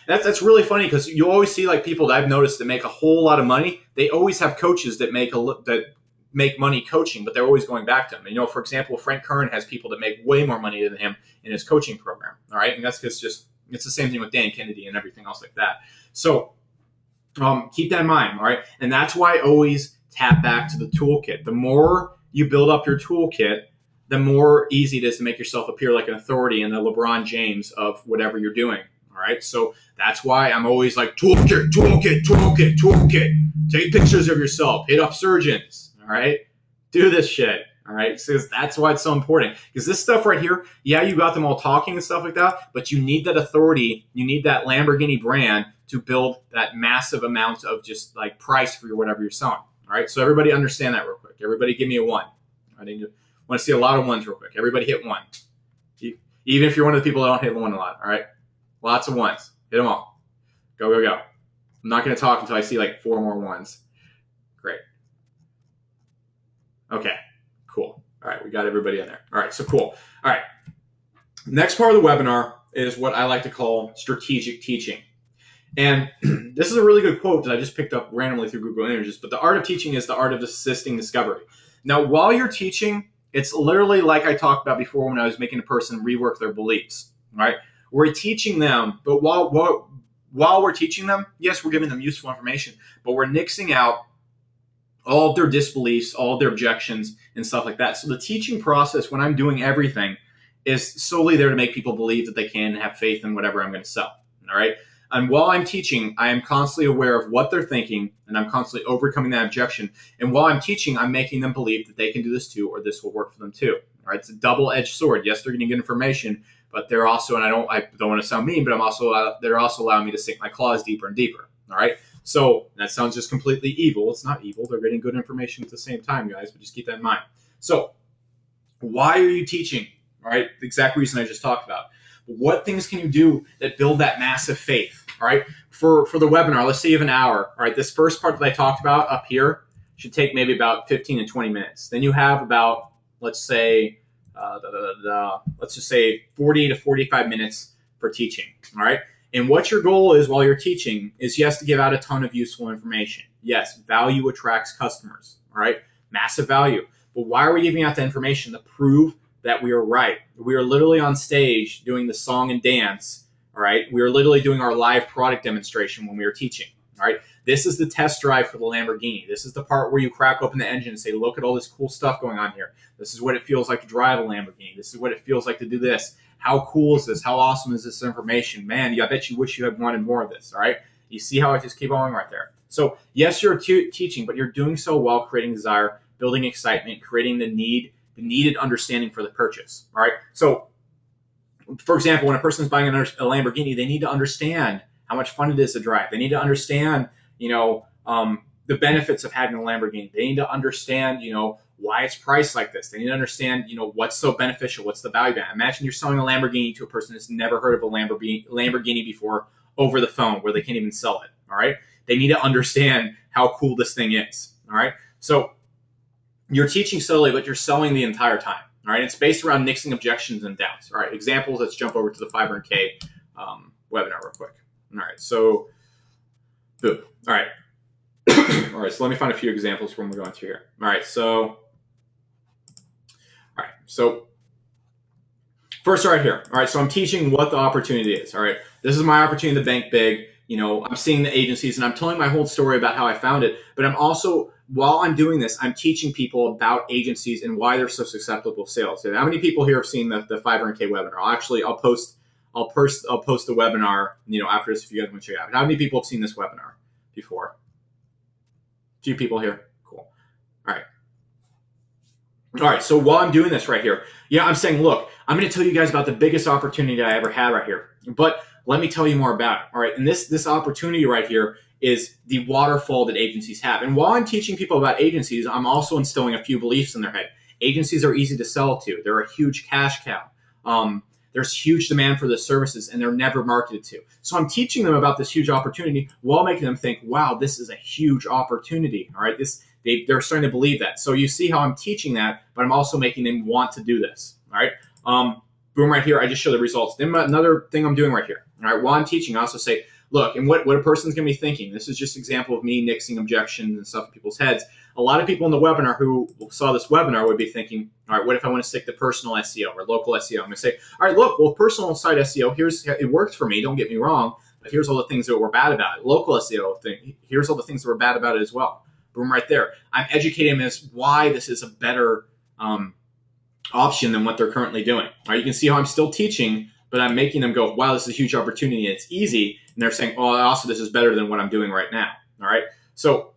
That's really funny because you always see like people that I've noticed that make a whole lot of money. They always have coaches that make money coaching, but they're always going back to them. For example, Frank Kern has people that make way more money than him in his coaching program. All right. And that's because it's the same thing with Dan Kennedy and everything else like that. So keep that in mind. All right. And that's why I always tap back to the toolkit. The more you build up your toolkit, the more easy it is to make yourself appear like an authority in the LeBron James of whatever you're doing. All right. So that's why I'm always like toolkit. Take pictures of yourself. Hit up surgeons. All right. Do this shit. All right. So that's why it's so important. Because this stuff right here, yeah, you got them all talking and stuff like that, but you need that authority. You need that Lamborghini brand to build that massive amount of just like price for whatever you're selling. All right. So everybody understand that real quick. Everybody give me a 1. I want to see a lot of 1s real quick. Everybody hit 1. Even if you're one of the people that don't hit 1 a lot. All right. Lots of 1s. Hit them all. Go, go, go. I'm not going to talk until I see like 4 more 1s. Great. Okay. Cool. All right. We got everybody in there. All right. So cool. All right. Next part of the webinar is what I like to call strategic teaching. And this is a really good quote that I just picked up randomly through Google Images, but the art of teaching is the art of assisting discovery. Now, while you're teaching, it's literally like I talked about before when I was making a person rework their beliefs, right? We're teaching them, but while we're teaching them, yes, we're giving them useful information, but we're nixing out all of their disbeliefs, all of their objections, and stuff like that. So the teaching process, when I'm doing everything, is solely there to make people believe that they can have faith in whatever I'm going to sell, all right? And while I'm teaching, I am constantly aware of what they're thinking, and I'm constantly overcoming that objection. And while I'm teaching, I'm making them believe that they can do this too, or this will work for them too. All right, it's a double-edged sword. Yes, they're going to get information, but they're also, and I don't want to sound mean, but they're also allowing me to sink my claws deeper and deeper. All right, so that sounds just completely evil. It's not evil. They're getting good information at the same time, guys. But just keep that in mind. So, why are you teaching? All right, the exact reason I just talked about. What things can you do that build that massive faith? All right, for the webinar, let's say you have an hour. All right, this first part that I talked about up here should take maybe about 15 to 20 minutes. Then you have about, let's say, let's just say 40 to 45 minutes for teaching. All right, and what your goal is while you're teaching is, yes, to give out a ton of useful information. Yes, value attracts customers. All right, massive value. But why are we giving out the information? To prove that we are right. We are literally on stage doing the song and dance. All right. We are literally doing our live product demonstration when we are teaching. All right. This is the test drive for the Lamborghini. This is the part where you crack open the engine and say, look at all this cool stuff going on here. This is what it feels like to drive a Lamborghini. This is what it feels like to do this. How cool is this? How awesome is this information? Man, I bet you wish you had wanted more of this. All right. You see how I just keep going right there. So yes, you're teaching, but you're doing so while creating desire, building excitement, creating the needed understanding for the purchase. All right. So, for example, when a person is buying a Lamborghini, they need to understand how much fun it is to drive. They need to understand, the benefits of having a Lamborghini. They need to understand, why it's priced like this. They need to understand, what's so beneficial. What's the value of it? Imagine you're selling a Lamborghini to a person that's never heard of a Lamborghini before over the phone, where they can't even sell it. All right. They need to understand how cool this thing is. All right. So you're teaching slowly, but you're selling the entire time. All right, it's based around nixing objections and doubts. All right, examples. Let's jump over to the 500K webinar real quick. All right, so boom. All right. All right, so let me find a few examples from what we're going through here. All right, so first right here. All right, so I'm teaching what the opportunity is. All right, this is my opportunity to bank big. I'm seeing the agencies and I'm telling my whole story about how I found it, but I'm also, while I'm doing this, I'm teaching people about agencies and why they're so susceptible to sales. And how many people here have seen the 500K webinar? I'll post the webinar, after this if you guys want to check it out. How many people have seen this webinar before? A few people here. Cool. All right. So while I'm doing this right here, I'm saying, look, I'm going to tell you guys about the biggest opportunity I ever had right here. But let me tell you more about it. All right. And this opportunity right here is the waterfall that agencies have. And while I'm teaching people about agencies, I'm also instilling a few beliefs in their head. Agencies are easy to sell to. They're a huge cash cow. There's huge demand for the services and they're never marketed to. So I'm teaching them about this huge opportunity while making them think, wow, this is a huge opportunity. All right. They're starting to believe that. So you see how I'm teaching that, but I'm also making them want to do this. All right. Boom, right here. I just show the results. Then another thing I'm doing right here. All right. While I'm teaching, I also say, look, and what a person's going to be thinking. This is just an example of me nixing objections and stuff in people's heads. A lot of people in the webinar who saw this webinar would be thinking, all right, what if I want to stick to personal SEO or local SEO? I'm going to say, all right, look, well, personal site SEO, it worked for me. Don't get me wrong. But here's all the things that were bad about it. Local SEO thing, here's all the things that were bad about it as well. Boom, right there. I'm educating them as why this is a better option than what they're currently doing. All right, you can see how I'm still teaching, but I'm making them go, wow, this is a huge opportunity and it's easy. And they're saying, oh, also this is better than what I'm doing right now. All right, so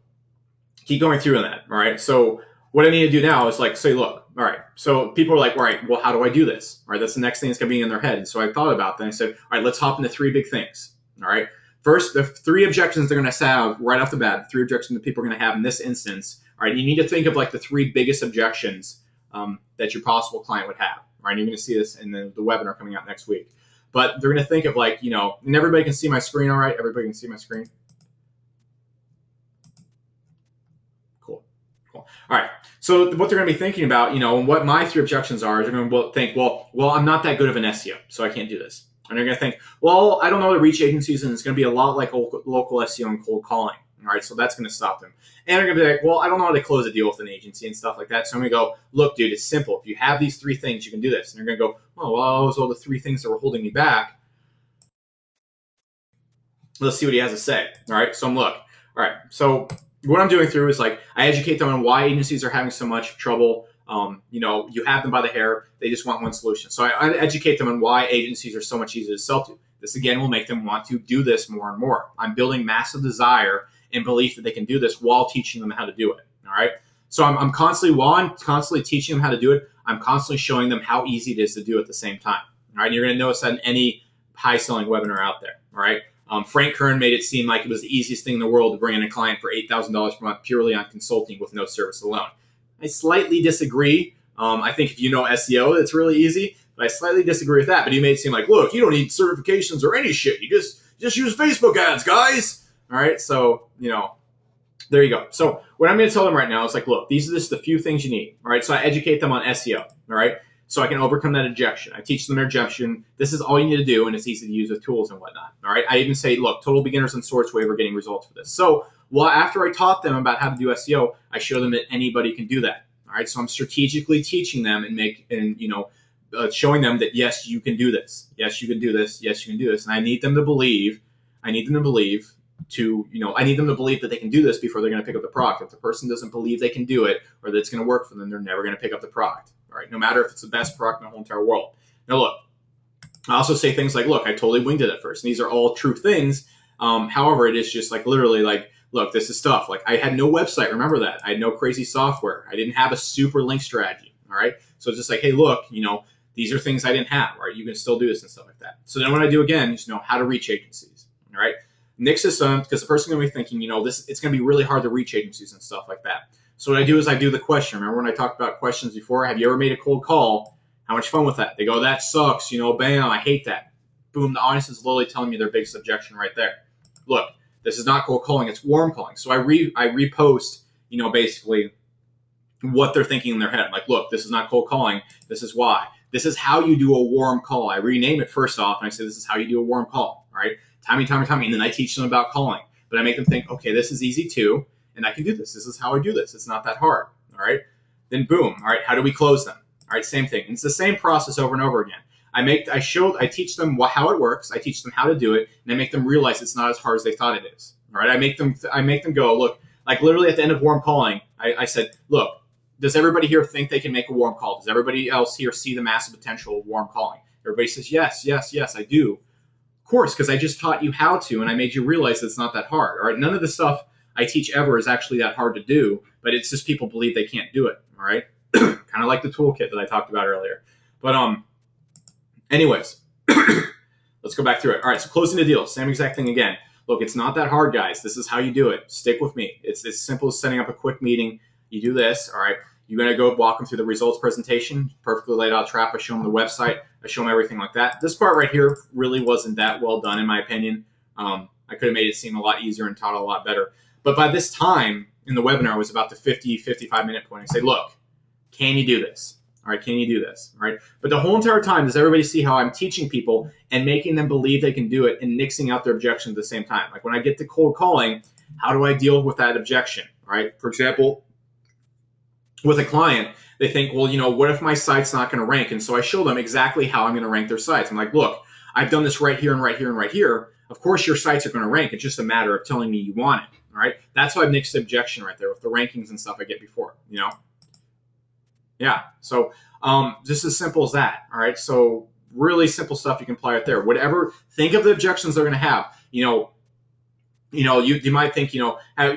keep going through on that. All right, so what I need to do now is like say, look, all right, so people are like, all right, well, how do I do this? All right, that's the next thing that's going to be in their head. And so I thought about that. I said, all right, let's hop into three big things. All right, first, the three objections they're going to have right off the bat, three objections that people are going to have in this instance. All right, you need to think of like the three biggest objections that your possible client would have. All right, you're going to see this in the webinar coming out next week. But they're going to think of like, and everybody can see my screen, all right? Everybody can see my screen? Cool. All right. So what they're going to be thinking about, and what my three objections are, is they're going to think, well, I'm not that good of an SEO, so I can't do this. And they're going to think, well, I don't know how to reach agencies, and it's going to be a lot like local SEO and cold calling. All right, so that's going to stop them. And they're going to be like, well, I don't know how to close a deal with an agency and stuff like that. So I'm going to go, look, dude, it's simple. If you have these three things, you can do this. And they're going to go, oh, well, those are the three things that were holding me back. Let's see what he has to say. All right, so look. All right, so what I'm doing through is like I educate them on why agencies are having so much trouble. You have them by the hair. They just want one solution. So I educate them on why agencies are so much easier to sell to. This, again, will make them want to do this more and more. I'm building massive desire and belief that they can do this while teaching them how to do it. All right. So I'm constantly teaching them how to do it, I'm constantly showing them how easy it is to do at the same time. All right. And you're going to notice that in any high selling webinar out there. All right. Frank Kern made it seem like it was the easiest thing in the world to bring in a client for $8,000 per month purely on consulting with no service alone. I slightly disagree. I think if you know SEO, it's really easy, but I slightly disagree with that. But he made it seem like, look, you don't need certifications or any shit. You just use Facebook ads, guys. All right, so, there you go. So what I'm going to tell them right now is like, look, these are just the few things you need. All right, so I educate them on SEO. All right, so I can overcome that objection. I teach them their objection. This is all you need to do, and it's easy to use with tools and whatnot. All right, I even say, look, total beginners on SourceWave are getting results for this. So after I taught them about how to do SEO, I show them that anybody can do that. All right, so I'm strategically teaching them and showing them that, yes, you can do this. Yes, you can do this. Yes, you can do this. And I need them to believe that they can do this before they're going to pick up the product. If the person doesn't believe they can do it or that it's going to work for them, they're never going to pick up the product. All right, no matter if it's the best product in the whole entire world. Now, look, I also say things like, look, I totally winged it at first. And these are all true things. However, it is just like literally like, look, this is stuff. Like I had no website. Remember that. I had no crazy software. I didn't have a super link strategy. All right. So it's just like, hey, look, these are things I didn't have. All right. You can still do this and stuff like that. So then what I do again is how to reach agencies. All right. Nix is because the person's going to be thinking, it's going to be really hard to reach agencies and stuff like that. So what I do is I do the question. Remember when I talked about questions before? Have you ever made a cold call? How much fun with that? They go, that sucks. Bam, I hate that. Boom, the audience is literally telling me their biggest objection right there. Look, this is not cold calling, it's warm calling. So I repost, basically what they're thinking in their head. Like, look, this is not cold calling. This is why. This is how you do a warm call. I rename it first off, and I say this is how you do a warm call. All right, time and time and time, and then I teach them about calling. But I make them think, okay, this is easy too, and I can do this. This is how I do this. It's not that hard. All right, then boom. All right, how do we close them? All right, same thing. It's the same process over and over again. I teach them how it works. I teach them how to do it, and I make them realize it's not as hard as they thought it is. All right, I make them go, look, like literally at the end of warm calling, I said, look, does everybody here think they can make a warm call? Does everybody else here see the massive potential of warm calling? Everybody says, yes, yes, yes, I do. Of course, because I just taught you how to, and I made you realize that it's not that hard. All right, none of the stuff I teach ever is actually that hard to do, but it's just people believe they can't do it. All right, kind of like the toolkit that I talked about earlier. But anyways, let's go back through it. All right, so closing the deal, same exact thing again. Look, it's not that hard, guys. This is how you do it. Stick with me. It's as simple as setting up a quick meeting. You do this, all right? You're going to go walk them through the results presentation, perfectly laid out trap. I show them the website. I show them everything like that. This part right here really wasn't that well done, in my opinion. I could have made it seem a lot easier and taught a lot better. But by this time in the webinar, it was about the 50, 55-minute point. I say, look, can you do this? All right, can you do this? All right, but the whole entire time, does everybody see how I'm teaching people and making them believe they can do it and nixing out their objections at the same time? Like when I get to cold calling, how do I deal with that objection? All right, for example, with a client, they think, well, what if my site's not going to rank? And so I show them exactly how I'm going to rank their sites. I'm like, look, I've done this right here and right here and right here. Of course, your sites are going to rank. It's just a matter of telling me you want it. All right, that's why I've nixed the objection right there with the rankings and stuff I get before. Yeah, so just as simple as that. All right, so really simple stuff you can apply right there. Whatever, think of the objections they're going to have. You might think,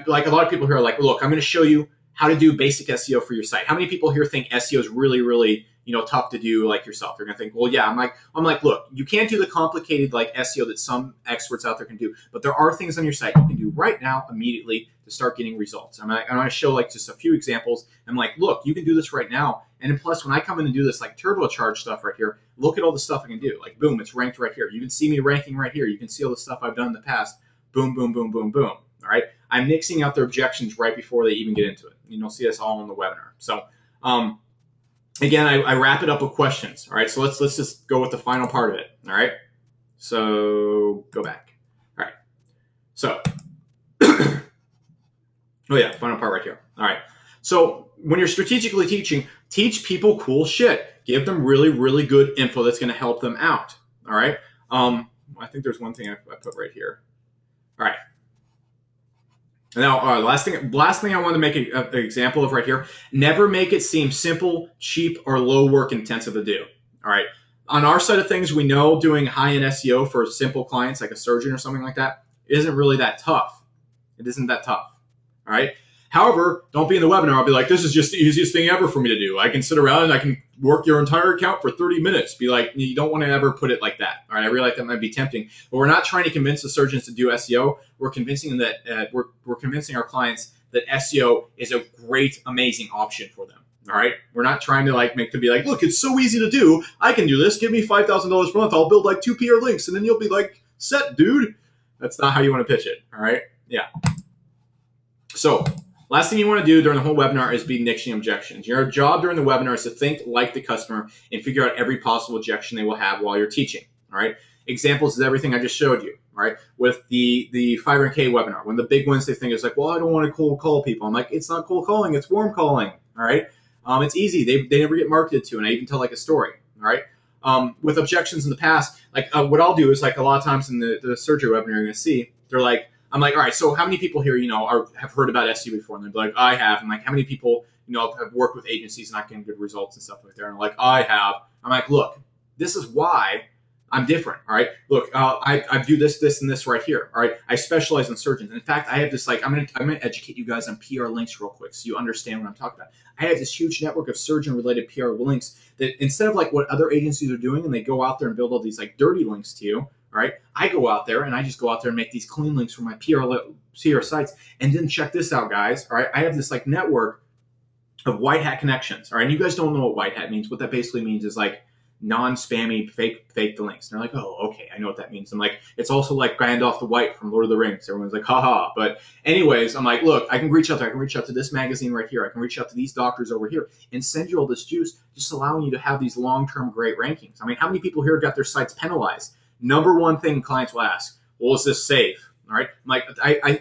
like a lot of people here are like, look, I'm going to show you how to do basic SEO for your site. How many people here think SEO is really, really, tough to do like yourself? They're going to think, well, yeah, I'm like, look, you can't do the complicated like SEO that some experts out there can do, but there are things on your site you can do right now immediately to start getting results. I'm going to show like just a few examples. I'm like, look, you can do this right now. And then plus when I come in and do this like turbocharge stuff right here, look at all the stuff I can do. Like, boom, it's ranked right here. You can see me ranking right here. You can see all the stuff I've done in the past. Boom, boom, boom, boom, boom. All right. I'm nixing out their objections right before they even get into it. You'll see us all in the webinar. So, again, I wrap it up with questions. All right. So let's just go with the final part of it. All right. So go back. All right. So, oh yeah, final part right here. All right. So when you're strategically teaching, teach people cool shit. Give them really, really good info that's going to help them out. All right. I think there's one thing I put right here. All right. Now, last thing I want to make an example of right here. Never make it seem simple, cheap, or low work intensive to do. All right. On our side of things, we know doing high-end SEO for simple clients like a surgeon or something like that isn't really that tough. It isn't that tough. All right. However, don't be in the webinar. I'll be like, this is just the easiest thing ever for me to do. I can sit around and I can work your entire account for 30 minutes. Be like, you don't want to ever put it like that. All right, I realize that might be tempting, but we're not trying to convince the surgeons to do SEO. We're convincing them that we're convincing our clients that SEO is a great, amazing option for them. All right, we're not trying to like make them be like, look, it's so easy to do. I can do this. Give me $5,000 per month. I'll build like 2 PR links, and then you'll be like, set, dude. That's not how you want to pitch it. All right, yeah. So. Last thing you want to do during the whole webinar is be nixing objections. Your job during the webinar is to think like the customer and figure out every possible objection they will have while you're teaching. All right. Examples is everything I just showed you. All right. With the 500K webinar, one of the big ones they think is like, well, I don't want to cold call people. I'm like, it's not cold calling, it's warm calling. All right. It's easy. They never get marketed to, and I even tell like a story. All right. With objections in the past, like what I'll do is like a lot of times in the surgery webinar you're going to see, they're like, I'm like, all right, so how many people here, have heard about SEO before? And they'd be like, I have. I'm like, how many people, have worked with agencies not getting good results and stuff like that? And they're like, I have. I'm like, look, this is why I'm different. All right, look, I do this, and this right here. All right, I specialize in surgeons. In fact, I have this like, I'm gonna educate you guys on PR links real quick so you understand what I'm talking about. I have this huge network of surgeon-related PR links that instead of like what other agencies are doing, and they go out there and build all these like dirty links to you. All right, I go out there and I just go out there and make these clean links for my PR sites. And then check this out, guys. All right, I have this like network of white hat connections. All right, and you guys don't know what white hat means. What that basically means is like non-spammy, fake the links. And they're like, oh, okay, I know what that means. I'm like, it's also like Gandalf the White from Lord of the Rings. Everyone's like, haha. But anyways, I'm like, look, I can reach out there. I can reach out to this magazine right here. I can reach out to these doctors over here and send you all this juice, just allowing you to have these long-term great rankings. I mean, how many people here got their sites penalized? Number one thing clients will ask, well, is this safe? All right. I'm like,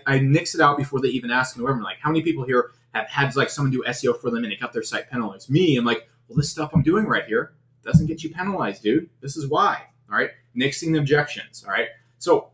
I nix it out before they even ask me. I'm like, how many people here have had like someone do SEO for them and it got their site penalized? Me, I'm like, well, this stuff I'm doing right here doesn't get you penalized, dude. This is why. All right. Nixing the objections. All right. So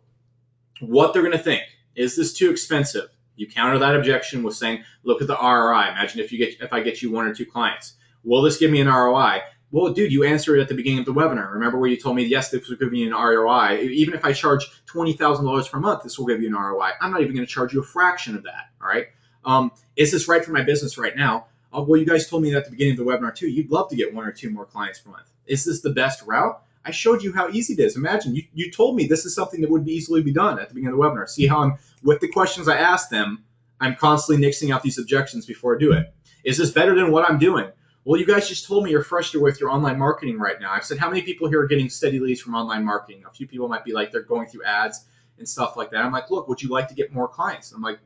what they're going to think, is this too expensive? You counter that objection with saying, look at the ROI. Imagine if I get you 1 or 2 clients. Will this give me an ROI? Well, dude, you answered it at the beginning of the webinar. Remember where you told me, yes, this will give me an ROI. Even if I charge $20,000 per month, this will give you an ROI. I'm not even going to charge you a fraction of that, all right? Is this right for my business right now? Well, you guys told me at the beginning of the webinar, too. You'd love to get 1 or 2 more clients per month. Is this the best route? I showed you how easy it is. Imagine, you told me this is something that would easily be done at the beginning of the webinar. See how with the questions I asked them, I'm constantly nixing out these objections before I do it. Is this better than what I'm doing? Well, you guys just told me you're frustrated with your online marketing right now. I've said, how many people here are getting steady leads from online marketing? A few people might be like, they're going through ads and stuff like that. I'm like, look, would you like to get more clients? I'm like,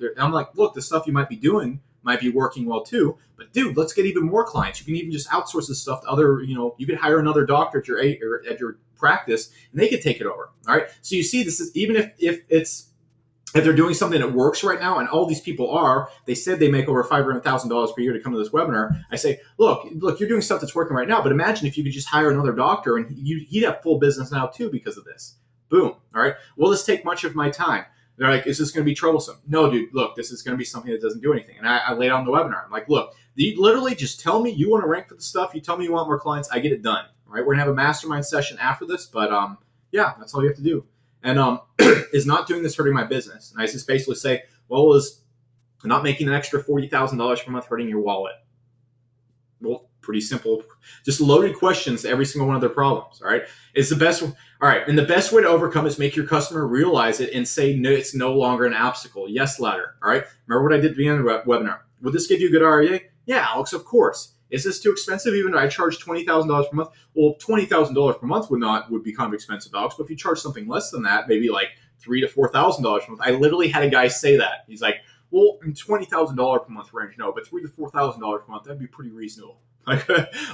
look, the stuff you might be doing might be working well too, but dude, let's get even more clients. You can even just outsource this stuff to other, you could hire another doctor at your practice and they could take it over. All right. So you see, this is, even if they're doing something that works right now, and all these people are, they said they make over $500,000 per year to come to this webinar. I say, look, you're doing stuff that's working right now, but imagine if you could just hire another doctor and he'd have full business now too because of this. Boom. All right. Will this take much of my time? They're like, is this going to be troublesome? No, dude, look, this is going to be something that doesn't do anything. And I laid on the webinar. I'm like, look, you literally just tell me you want to rank for the stuff. You tell me you want more clients. I get it done. All right. We're going to have a mastermind session after this, but yeah, that's all you have to do. And is not doing this hurting my business? And I just basically say, well, is not making an extra $40,000 per month hurting your wallet? Well, pretty simple. Just loaded questions to every single one of their problems. All right. It's the best. All right. And the best way to overcome is make your customer realize it and say, no, it's no longer an obstacle. Yes, ladder. All right. Remember what I did at the beginning of the webinar. Would this give you a good ROI? Yeah, Alex, of course. Is this too expensive? Even though I charge $20,000 per month? Well, $20,000 per month would be kind of expensive, Alex. But if you charge something less than that, maybe like $3,000 to $4,000 per month. I literally had a guy say that. He's like, well, in $20,000 per month range, no, but $3,000 to $4,000 per month, that'd be pretty reasonable. Like,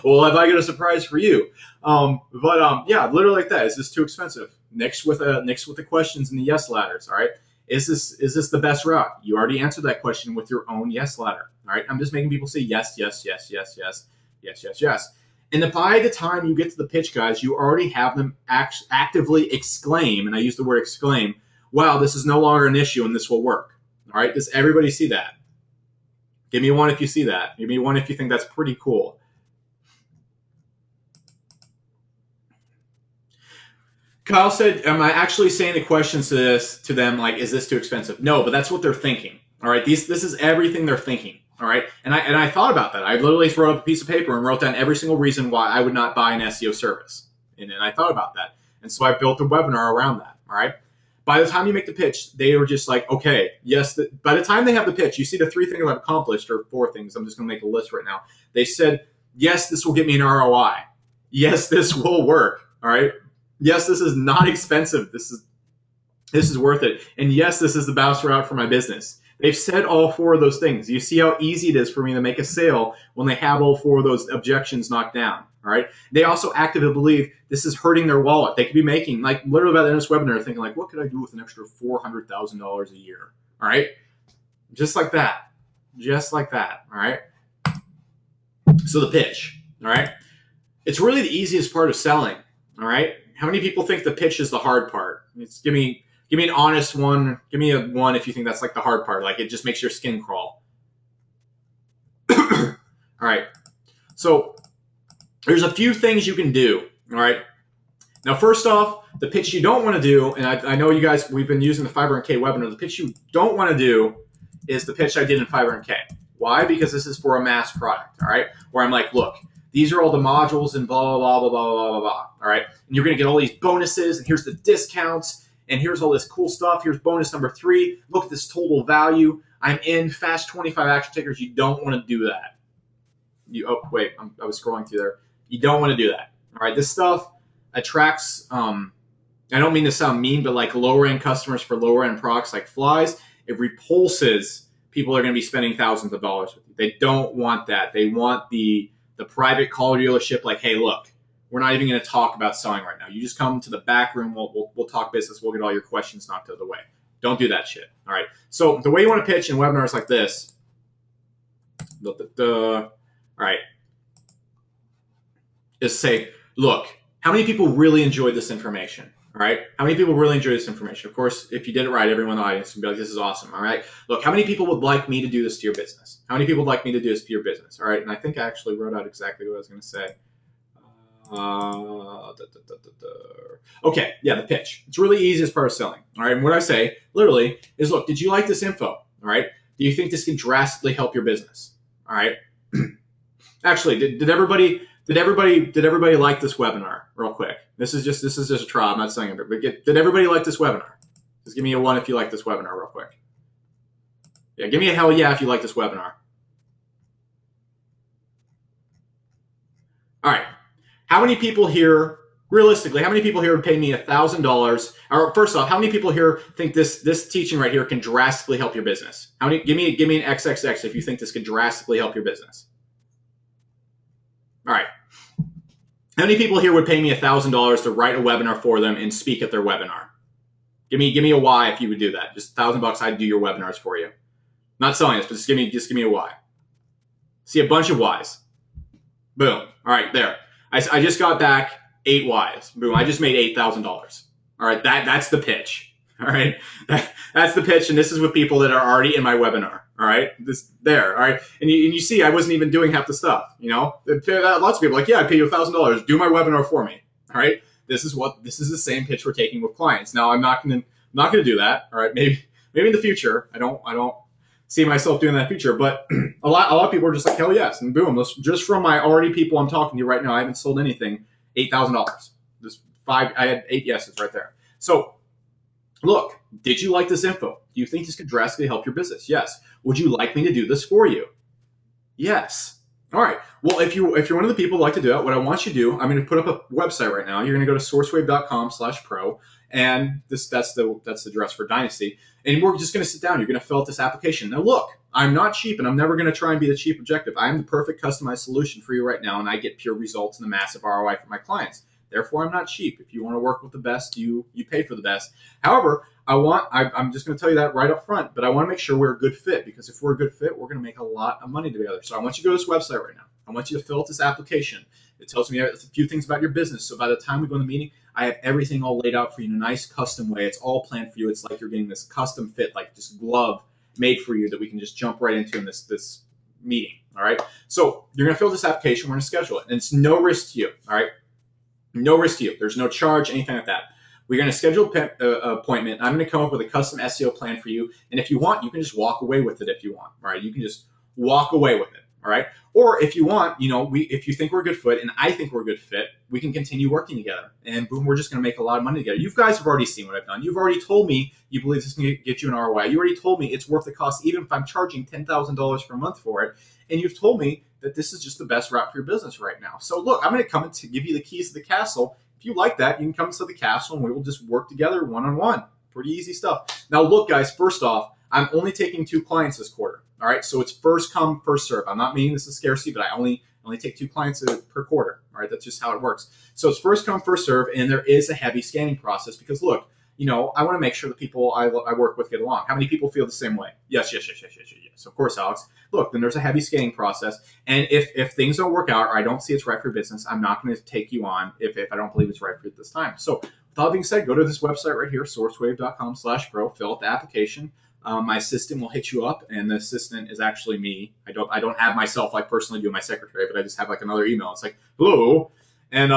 well, have I got a surprise for you? Yeah, literally like that. Is this too expensive? Next with the questions and the yes ladders. All right. Is this the best route? You already answered that question with your own yes ladder. All right. I'm just making people say yes, yes, yes, yes, yes, yes, yes, yes. And by the time you get to the pitch, guys, you already have them actively exclaim, and I use the word exclaim, wow, this is no longer an issue and this will work. All right. Does everybody see that? Give me one if you see that. Give me one if you think that's pretty cool. Kyle said, am I actually saying the questions to them like, is this too expensive? No, but that's what they're thinking. All right. This is everything they're thinking. All right. And I thought about that. I literally wrote up a piece of paper and wrote down every single reason why I would not buy an SEO service. And I thought about that. And so I built a webinar around that. All right. By the time you make the pitch, they were just like, okay, yes. By the time they have the pitch, you see the 3 things I've accomplished, or 4 things. I'm just going to make a list right now. They said, yes, this will get me an ROI. Yes, this will work. All right. Yes, this is not expensive. This is worth it. And yes, this is the best route for my business. They've said all 4 of those things. You see how easy it is for me to make a sale when they have all 4 of those objections knocked down. All right. They also actively believe this is hurting their wallet. They could be making, like, literally by the end of this webinar, thinking like, what could I do with an extra $400,000 a year? All right. Just like that. Just like that. All right. So the pitch. All right. It's really the easiest part of selling. All right. How many people think the pitch is the hard part? Give me an honest one. Give me a 1 if you think that's like the hard part. Like it just makes your skin crawl. All right. So there's a few things you can do. All right. Now, first off, the pitch you don't want to do, and I know you guys, we've been using the 500K webinar. The pitch you don't want to do is the pitch I did in 500K. Why? Because this is for a mass product. All right. Where I'm like, look, these are all the modules and blah, blah, blah, blah, blah, blah, blah. All right. And you're going to get all these bonuses, and here's the discounts, and here's all this cool stuff. Here's bonus number 3. Look at this total value. I'm in fast 25 action takers. You don't want to do that. Oh, wait, I was scrolling through there. You don't want to do that. All right, this stuff attracts. I don't mean to sound mean, but like lower end customers for lower end products like flies, it repulses people that are going to be spending thousands of dollars with you. They don't want that. They want the private call dealership. Like, hey, look, we're not even going to talk about selling right now. You just come to the back room. We'll talk business. We'll get all your questions knocked out of the way. Don't do that shit. All right. So the way you want to pitch in webinars like this, all right, is say, look, how many people really enjoyed this information? All right. How many people really enjoy this information? Of course, if you did it right, everyone in the audience would be like, this is awesome. All right. Look, how many people would like me to do this to your business? How many people would like me to do this to your business? All right. And I think I actually wrote out exactly what I was going to say. Okay. Yeah, the pitch. It's really easy as far as selling. All right. And what I say literally is, look, did you like this info? All right. Do you think this can drastically help your business? All right. Actually, did everybody like this webinar? Real quick, this is just a trial. I'm not saying it, but did everybody like this webinar? Just give me a 1 if you like this webinar, real quick. Yeah, give me a hell yeah if you like this webinar. All right, how many people here, realistically, how many people here would pay me $1,000? Or first off, how many people here think this teaching right here can drastically help your business? How many? Give me an XXX if you think this could drastically help your business. All right. How many people here would pay me $1,000 to write a webinar for them and speak at their webinar? Give me a why if you would do that. Just $1,000, I'd do your webinars for you. Not selling this, but just give me a why. See a bunch of whys. Boom. All right, there. I just got back 8 whys. Boom. I just made $8,000. All right, that's the pitch. All right, that's the pitch, and this is with people that are already in my webinar. All right, all right, and you see, I wasn't even doing half the stuff. You know, lots of people are like, yeah, I pay you $1,000, do my webinar for me. All right, this is the same pitch we're taking with clients. Now, I'm not gonna do that. All right, maybe in the future. I don't see myself doing that in the future, but a lot of people are just like, hell yes, and boom, just from my already people I'm talking to right now, I haven't sold anything, $8,000. I had 8 yeses right there. So. Look, did you like this info? Do you think this could drastically help your business? Yes. Would you like me to do this for you? Yes. All right. Well, if you're one of the people who like to do that, what I want you to do, I'm going to put up a website right now. You're going to go to sourcewave.com/pro, and that's the address for Dynasty. And we're just going to sit down. You're going to fill out this application. Now, look, I'm not cheap, and I'm never going to try and be the cheap objective. I am the perfect customized solution for you right now, and I get pure results and a massive ROI for my clients. Therefore, I'm not cheap. If you want to work with the best, you pay for the best. However, I'm just going to tell you that right up front, but I want to make sure we're a good fit, because if we're a good fit, we're going to make a lot of money together. So I want you to go to this website right now. I want you to fill out this application. It tells me a few things about your business. So by the time we go in the meeting, I have everything all laid out for you in a nice custom way. It's all planned for you. It's like you're getting this custom fit, like just glove made for you that we can just jump right into in this meeting. All right. So you're going to fill this application. We're going to schedule it, and it's no risk to you. All right. No risk to you. There's no charge, anything like that. We're going to schedule an appointment. I'm going to come up with a custom SEO plan for you. And if you want, you can just walk away with it if you want. All right. You can just walk away with it. All right. Or if you want, if you think we're a good fit and I think we're a good fit, we can continue working together. And boom, we're just going to make a lot of money together. You guys have already seen what I've done. You've already told me you believe this can get you an ROI. You already told me it's worth the cost, even if I'm charging $10,000 per month for it. And you've told me that this is just the best route for your business right now. So look, I'm going to come and give you the keys to the castle. If you like that, you can come to the castle and we will just work together one-on-one. Pretty easy stuff. Now look, guys, first off, I'm only taking 2 clients this quarter. All right, so it's first come, first serve. I'm not meaning this is scarcity, but I only take 2 clients per quarter. All right, that's just how it works. So it's first come, first serve, and there is a heavy scanning process because look, I want to make sure the people I work with get along. How many people feel the same way? Yes. Of course, Alex. Look, then there's a heavy scanning process, and if things don't work out or I don't see it's right for your business, I'm not going to take you on if I don't believe it's right for you at this time. So with that being said, go to this website right here, sourcewave.com/pro, fill out the application. My assistant will hit you up, and the assistant is actually me. I don't have myself like personally doing my secretary, but I just have like another email. It's like, hello, and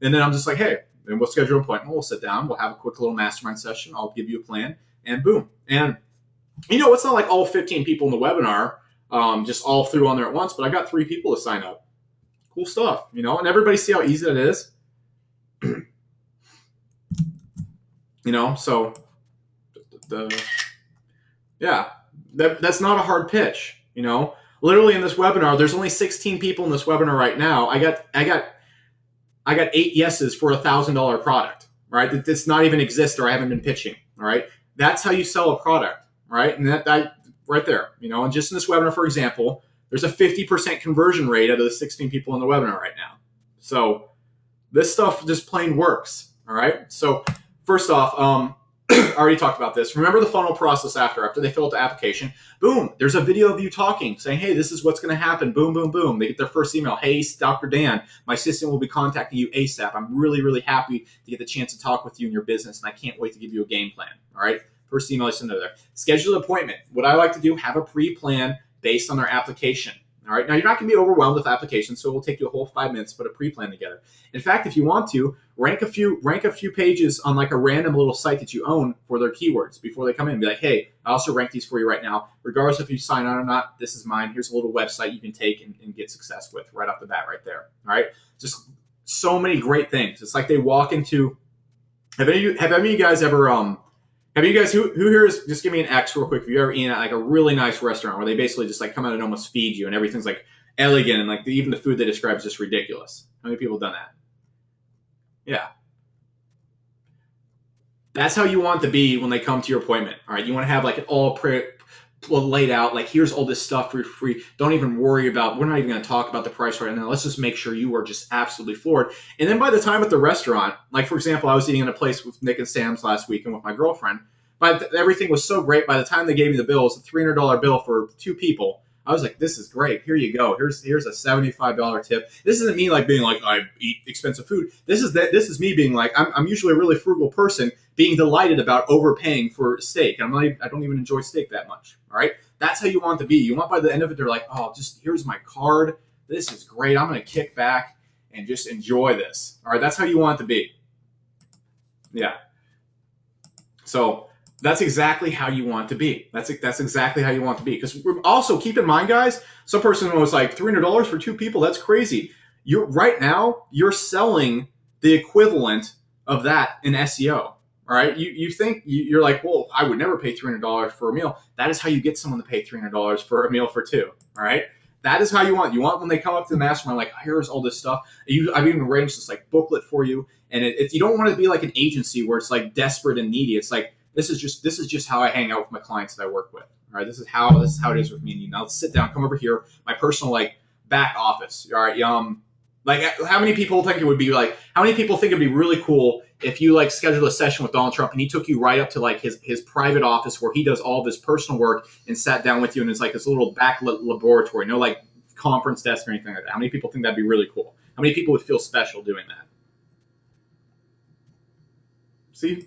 then I'm just like, hey, and we'll schedule an appointment. We'll sit down. We'll have a quick little mastermind session. I'll give you a plan, and boom. And it's not like all 15 people in the webinar just all threw on there at once, but I got 3 people to sign up. Cool stuff, and everybody see how easy that is. So yeah, that's not a hard pitch. Literally in this webinar, there's only 16 people in this webinar right now. I got I got 8 yeses for $1,000 product, right? That does not even exist or I haven't been pitching, all right? That's how you sell a product, right? And that right there, and just in this webinar, for example, there's a 50% conversion rate out of the 16 people in the webinar right now. So this stuff just plain works, all right? So first off, I already talked about this. Remember the funnel process after they fill out the application. Boom, there's a video of you talking, saying, hey, this is what's going to happen. Boom, boom, boom. They get their first email. Hey, Dr. Dan, my assistant will be contacting you ASAP. I'm really, really happy to get the chance to talk with you in your business, and I can't wait to give you a game plan, all right? First email I send over there. Schedule an appointment. What I like to do, have a pre-plan based on their application. All right. Now, you're not going to be overwhelmed with applications, so it will take you a whole 5 minutes to put a pre-plan together. In fact, if you want to, rank a few pages on like a random little site that you own for their keywords before they come in. Be like, hey, I also rank these for you right now. Regardless if you sign on or not, this is mine. Here's a little website you can take and get success with right off the bat right there. All right. Just so many great things. It's like they walk into – have any of you guys ever have you guys, who here is, just give me an X real quick, if you ever eaten at like a really nice restaurant where they basically just like come out and almost feed you and everything's like elegant and like even the food they describe is just ridiculous. How many people have done that? Yeah. That's how you want to be when they come to your appointment, all right? You want to have like it all laid out, like here's all this stuff for free. Don't even worry about, we're not even going to talk about the price right now. Let's just make sure you are just absolutely floored. And then by the time at the restaurant, like for example, I was eating in a place with Nick and Sam's last week and with my girlfriend, but everything was so great. By the time they gave me the bill, it was a $300 bill for 2 people. I was like, this is great. Here you go. Here's a $75 tip. This isn't me like being like, I eat expensive food. This is me being like, I'm usually a really frugal person being delighted about overpaying for steak. I don't even enjoy steak that much. All right. That's how you want to be. You want by the end of it, they're like, oh, just here's my card. This is great. I'm going to kick back and just enjoy this. All right. That's how you want to be. Yeah. So that's exactly how you want to be. That's exactly how you want to be. Because also keep in mind, guys, some person was like $300 for 2 people. That's crazy. Right now you're selling the equivalent of that in SEO. All right. You think you're like, well, I would never pay $300 for a meal. That is how you get someone to pay $300 for a meal for 2. All right. That is how you want. You want when they come up to the mastermind, like, here's all this stuff. I've even arranged this like booklet for you. And you don't want to be like an agency where it's like desperate and needy. It's like, this is just how I hang out with my clients that I work with. All right, this is how it is with me and you. Now let's sit down, come over here, my personal like back office. All right, like how many people think it would be like? How many people think it'd be really cool if you like scheduled a session with Donald Trump and he took you right up to like his private office where he does all this personal work and sat down with you and it's like this little backlit laboratory, no like conference desk or anything like that. How many people think that'd be really cool? How many people would feel special doing that? See,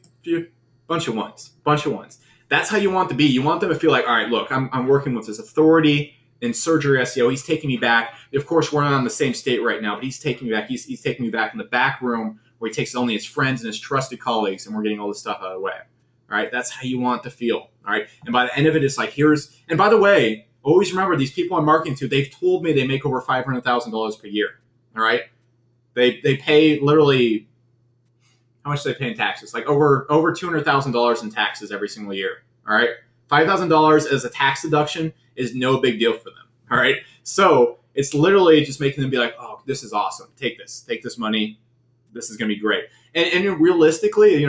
bunch of ones. That's how you want to be. You want them to feel like, all right, look, I'm working with this authority in surgery SEO. He's taking me back. Of course, we're not in the same state right now, but he's taking me back. He's taking me back in the back room where he takes only his friends and his trusted colleagues, and we're getting all this stuff out of the way. All right, that's how you want to feel. All right, and by the end of it, it's like and by the way, always remember these people I'm marketing to. They've told me they make over $500,000 per year. All right, they pay literally. How much do they pay in taxes? Like over $200,000 in taxes every single year. All right, $5,000 as a tax deduction is no big deal for them. All right, so it's literally just making them be like, oh, this is awesome. Take this money. This is gonna be great. And realistically,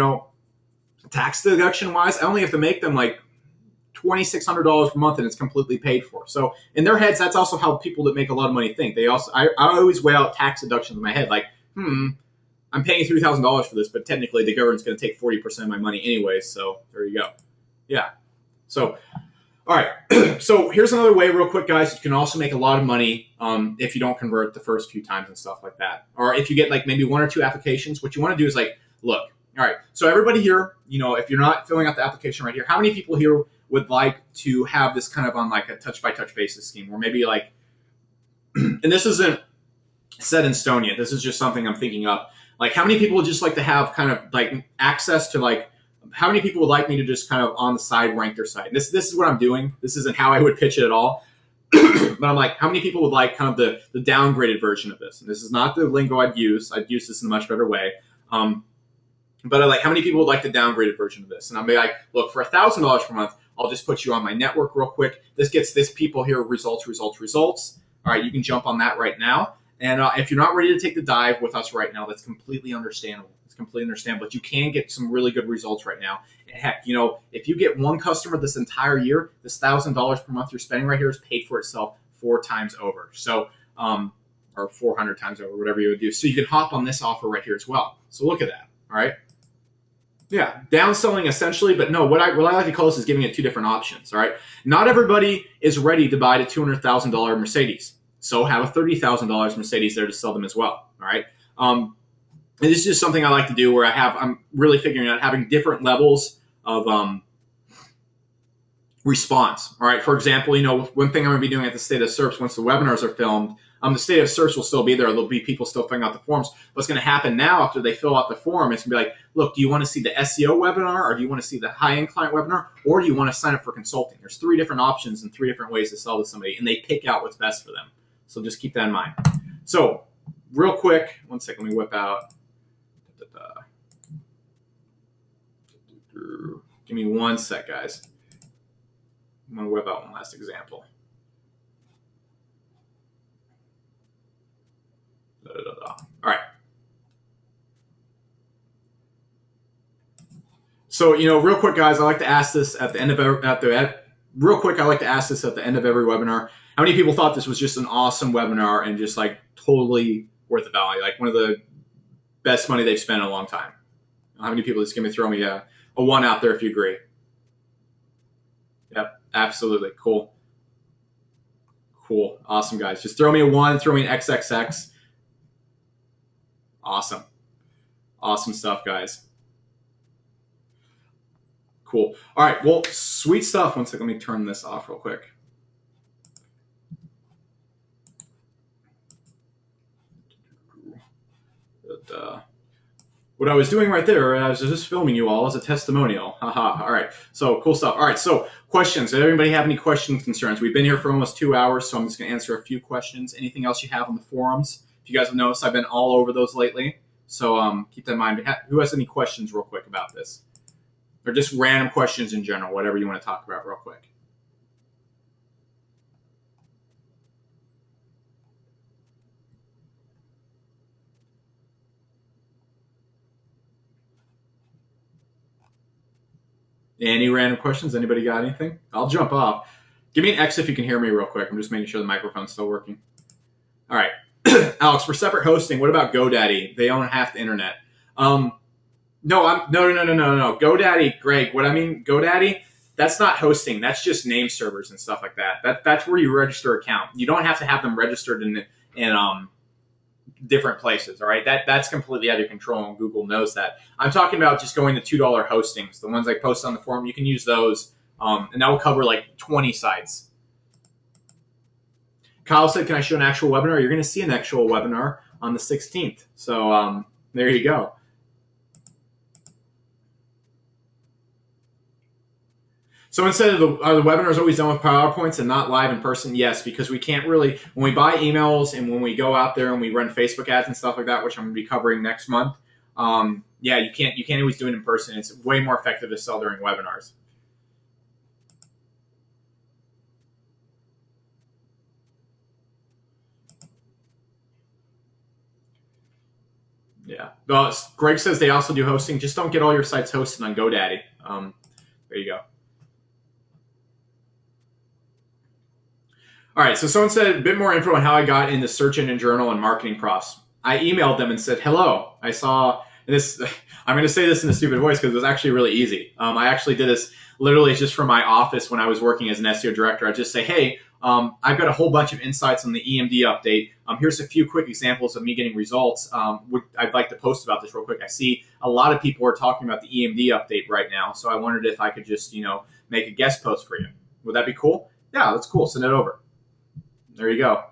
tax deduction wise, I only have to make them like $2,600 per month, and it's completely paid for. So in their heads, that's also how people that make a lot of money think. I always weigh out tax deductions in my head, like, I'm paying $3,000 for this, but technically the government's going to take 40% of my money anyway. So there you go. Yeah. So, all right. So here's another way real quick, guys. You can also make a lot of money if you don't convert the first few times and stuff like that. Or if you get like maybe 1 or 2 applications, what you want to do is like, look, all right. So everybody here, if you're not filling out the application right here, how many people here would like to have this kind of on like a touch-by-touch basis scheme or maybe like, and this isn't set in stone yet. This is just something I'm thinking of. Like, how many people would just like to have kind of like access to like, how many people would like me to just kind of on the side rank their site? This is what I'm doing. This isn't how I would pitch it at all. But I'm like, how many people would like kind of the downgraded version of this? And this is not the lingo I'd use. I'd use this in a much better way. But I like, how many people would like the downgraded version of this? And I'll be like, look, for $1,000 per month, I'll just put you on my network real quick. This gets this people here results. All right, you can jump on that right now. And if you're not ready to take the dive with us right now, that's completely understandable. It's completely understandable. But you can get some really good results right now. And heck, if you get one customer this entire year, this $1,000 per month you're spending right here is paid for itself 4 times over. So, or 400 times over, whatever you would do. So you can hop on this offer right here as well. So look at that. All right. Yeah, downselling essentially, but no, what I like to call this is giving it 2 different options. All right. Not everybody is ready to buy the $200,000 Mercedes. So have a $30,000 Mercedes there to sell them as well. All right. And this is just something I like to do where I'm really figuring out having different levels of response. All right. For example, one thing I'm going to be doing at the State of Search once the webinars are filmed, the State of Search will still be there. There'll be people still filling out the forms. What's going to happen now after they fill out the form, it's going to be like, look, do you want to see the SEO webinar, or do you want to see the high-end client webinar, or do you want to sign up for consulting? There's 3 different options and 3 different ways to sell to somebody, and they pick out what's best for them. So just keep that in mind. So real quick, one second, let me whip out. Give me 1 sec, guys. I'm going to whip out one last example. All right. So, real quick, guys, I like to ask this at the end of every webinar. How many people thought this was just an awesome webinar and just like totally worth the value? Like one of the best money they've spent in a long time. How many people just throw me a 1 out there if you agree? Yep, absolutely. Cool. Cool. Awesome, guys. Just throw me a 1, throw me an XXX. Awesome. Awesome stuff, guys. Cool. All right. Well, sweet stuff. 1 second. Let me turn this off real quick. What I was doing right there, I was just filming you all as a testimonial. Haha. All right. So cool stuff. All right. So questions. Does everybody have any questions, concerns? We've been here for almost 2 hours, so I'm just going to answer a few questions. Anything else you have on the forums? If you guys have noticed, I've been all over those lately. So keep that in mind. Who has any questions real quick about this? Or just random questions in general, whatever you want to talk about real quick. Any random questions? Anybody got anything? I'll jump off. Give me an X if you can hear me real quick. I'm just making sure the microphone's still working. All right. Alex, for separate hosting, what about GoDaddy? They own half the internet. No. GoDaddy, Greg, what I mean, GoDaddy, that's not hosting. That's just name servers and stuff like that. That's where you register account. You don't have to have them registered in different places, all right? That's completely out of your control, and Google knows that. I'm talking about just going to $2 hostings. The ones I post on the forum, you can use those, and that will cover like 20 sites. Kyle said, can I show an actual webinar? You're going to see an actual webinar on the 16th. So there you go. Someone said, are the webinars always done with PowerPoints and not live in person? Yes, because we can't really, when we buy emails and when we go out there and we run Facebook ads and stuff like that, which I'm going to be covering next month, yeah, you can't always do it in person. It's way more effective to sell during webinars. Yeah. Greg says they also do hosting. Just don't get all your sites hosted on GoDaddy. There you go. All right, so someone said a bit more info on how I got into search engine journal and marketing profs. I emailed them and said, hello, I saw this. I'm going to say this in a stupid voice because it was actually really easy. I actually did this literally just from my office when I was working as an SEO director. I'd just say, hey, I've got a whole bunch of insights on the EMD update. Here's a few quick examples of me getting results. I'd like to post about this real quick. I see a lot of people are talking about the EMD update right now, so I wondered if I could just, make a guest post for you. Would that be cool? Yeah, that's cool. Send it over. There you go.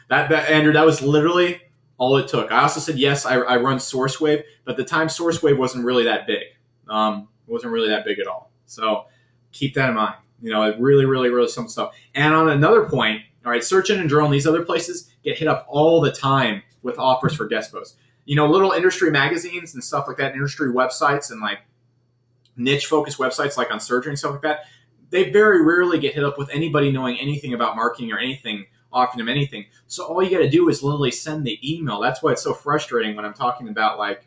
Andrew, that was literally all it took. I also said, yes, I run SourceWave, but at the time SourceWave wasn't really that big. It wasn't really that big at all. So keep that in mind. It really some stuff. And on another point, all right, Search Engine Journal and these other places get hit up all the time with offers for guest posts. Little industry magazines and stuff like that, industry websites and like niche focused websites like on surgery and stuff like that, they very rarely get hit up with anybody knowing anything about marketing or anything offering them anything. So all you got to do is literally send the email. That's why it's so frustrating when I'm talking about like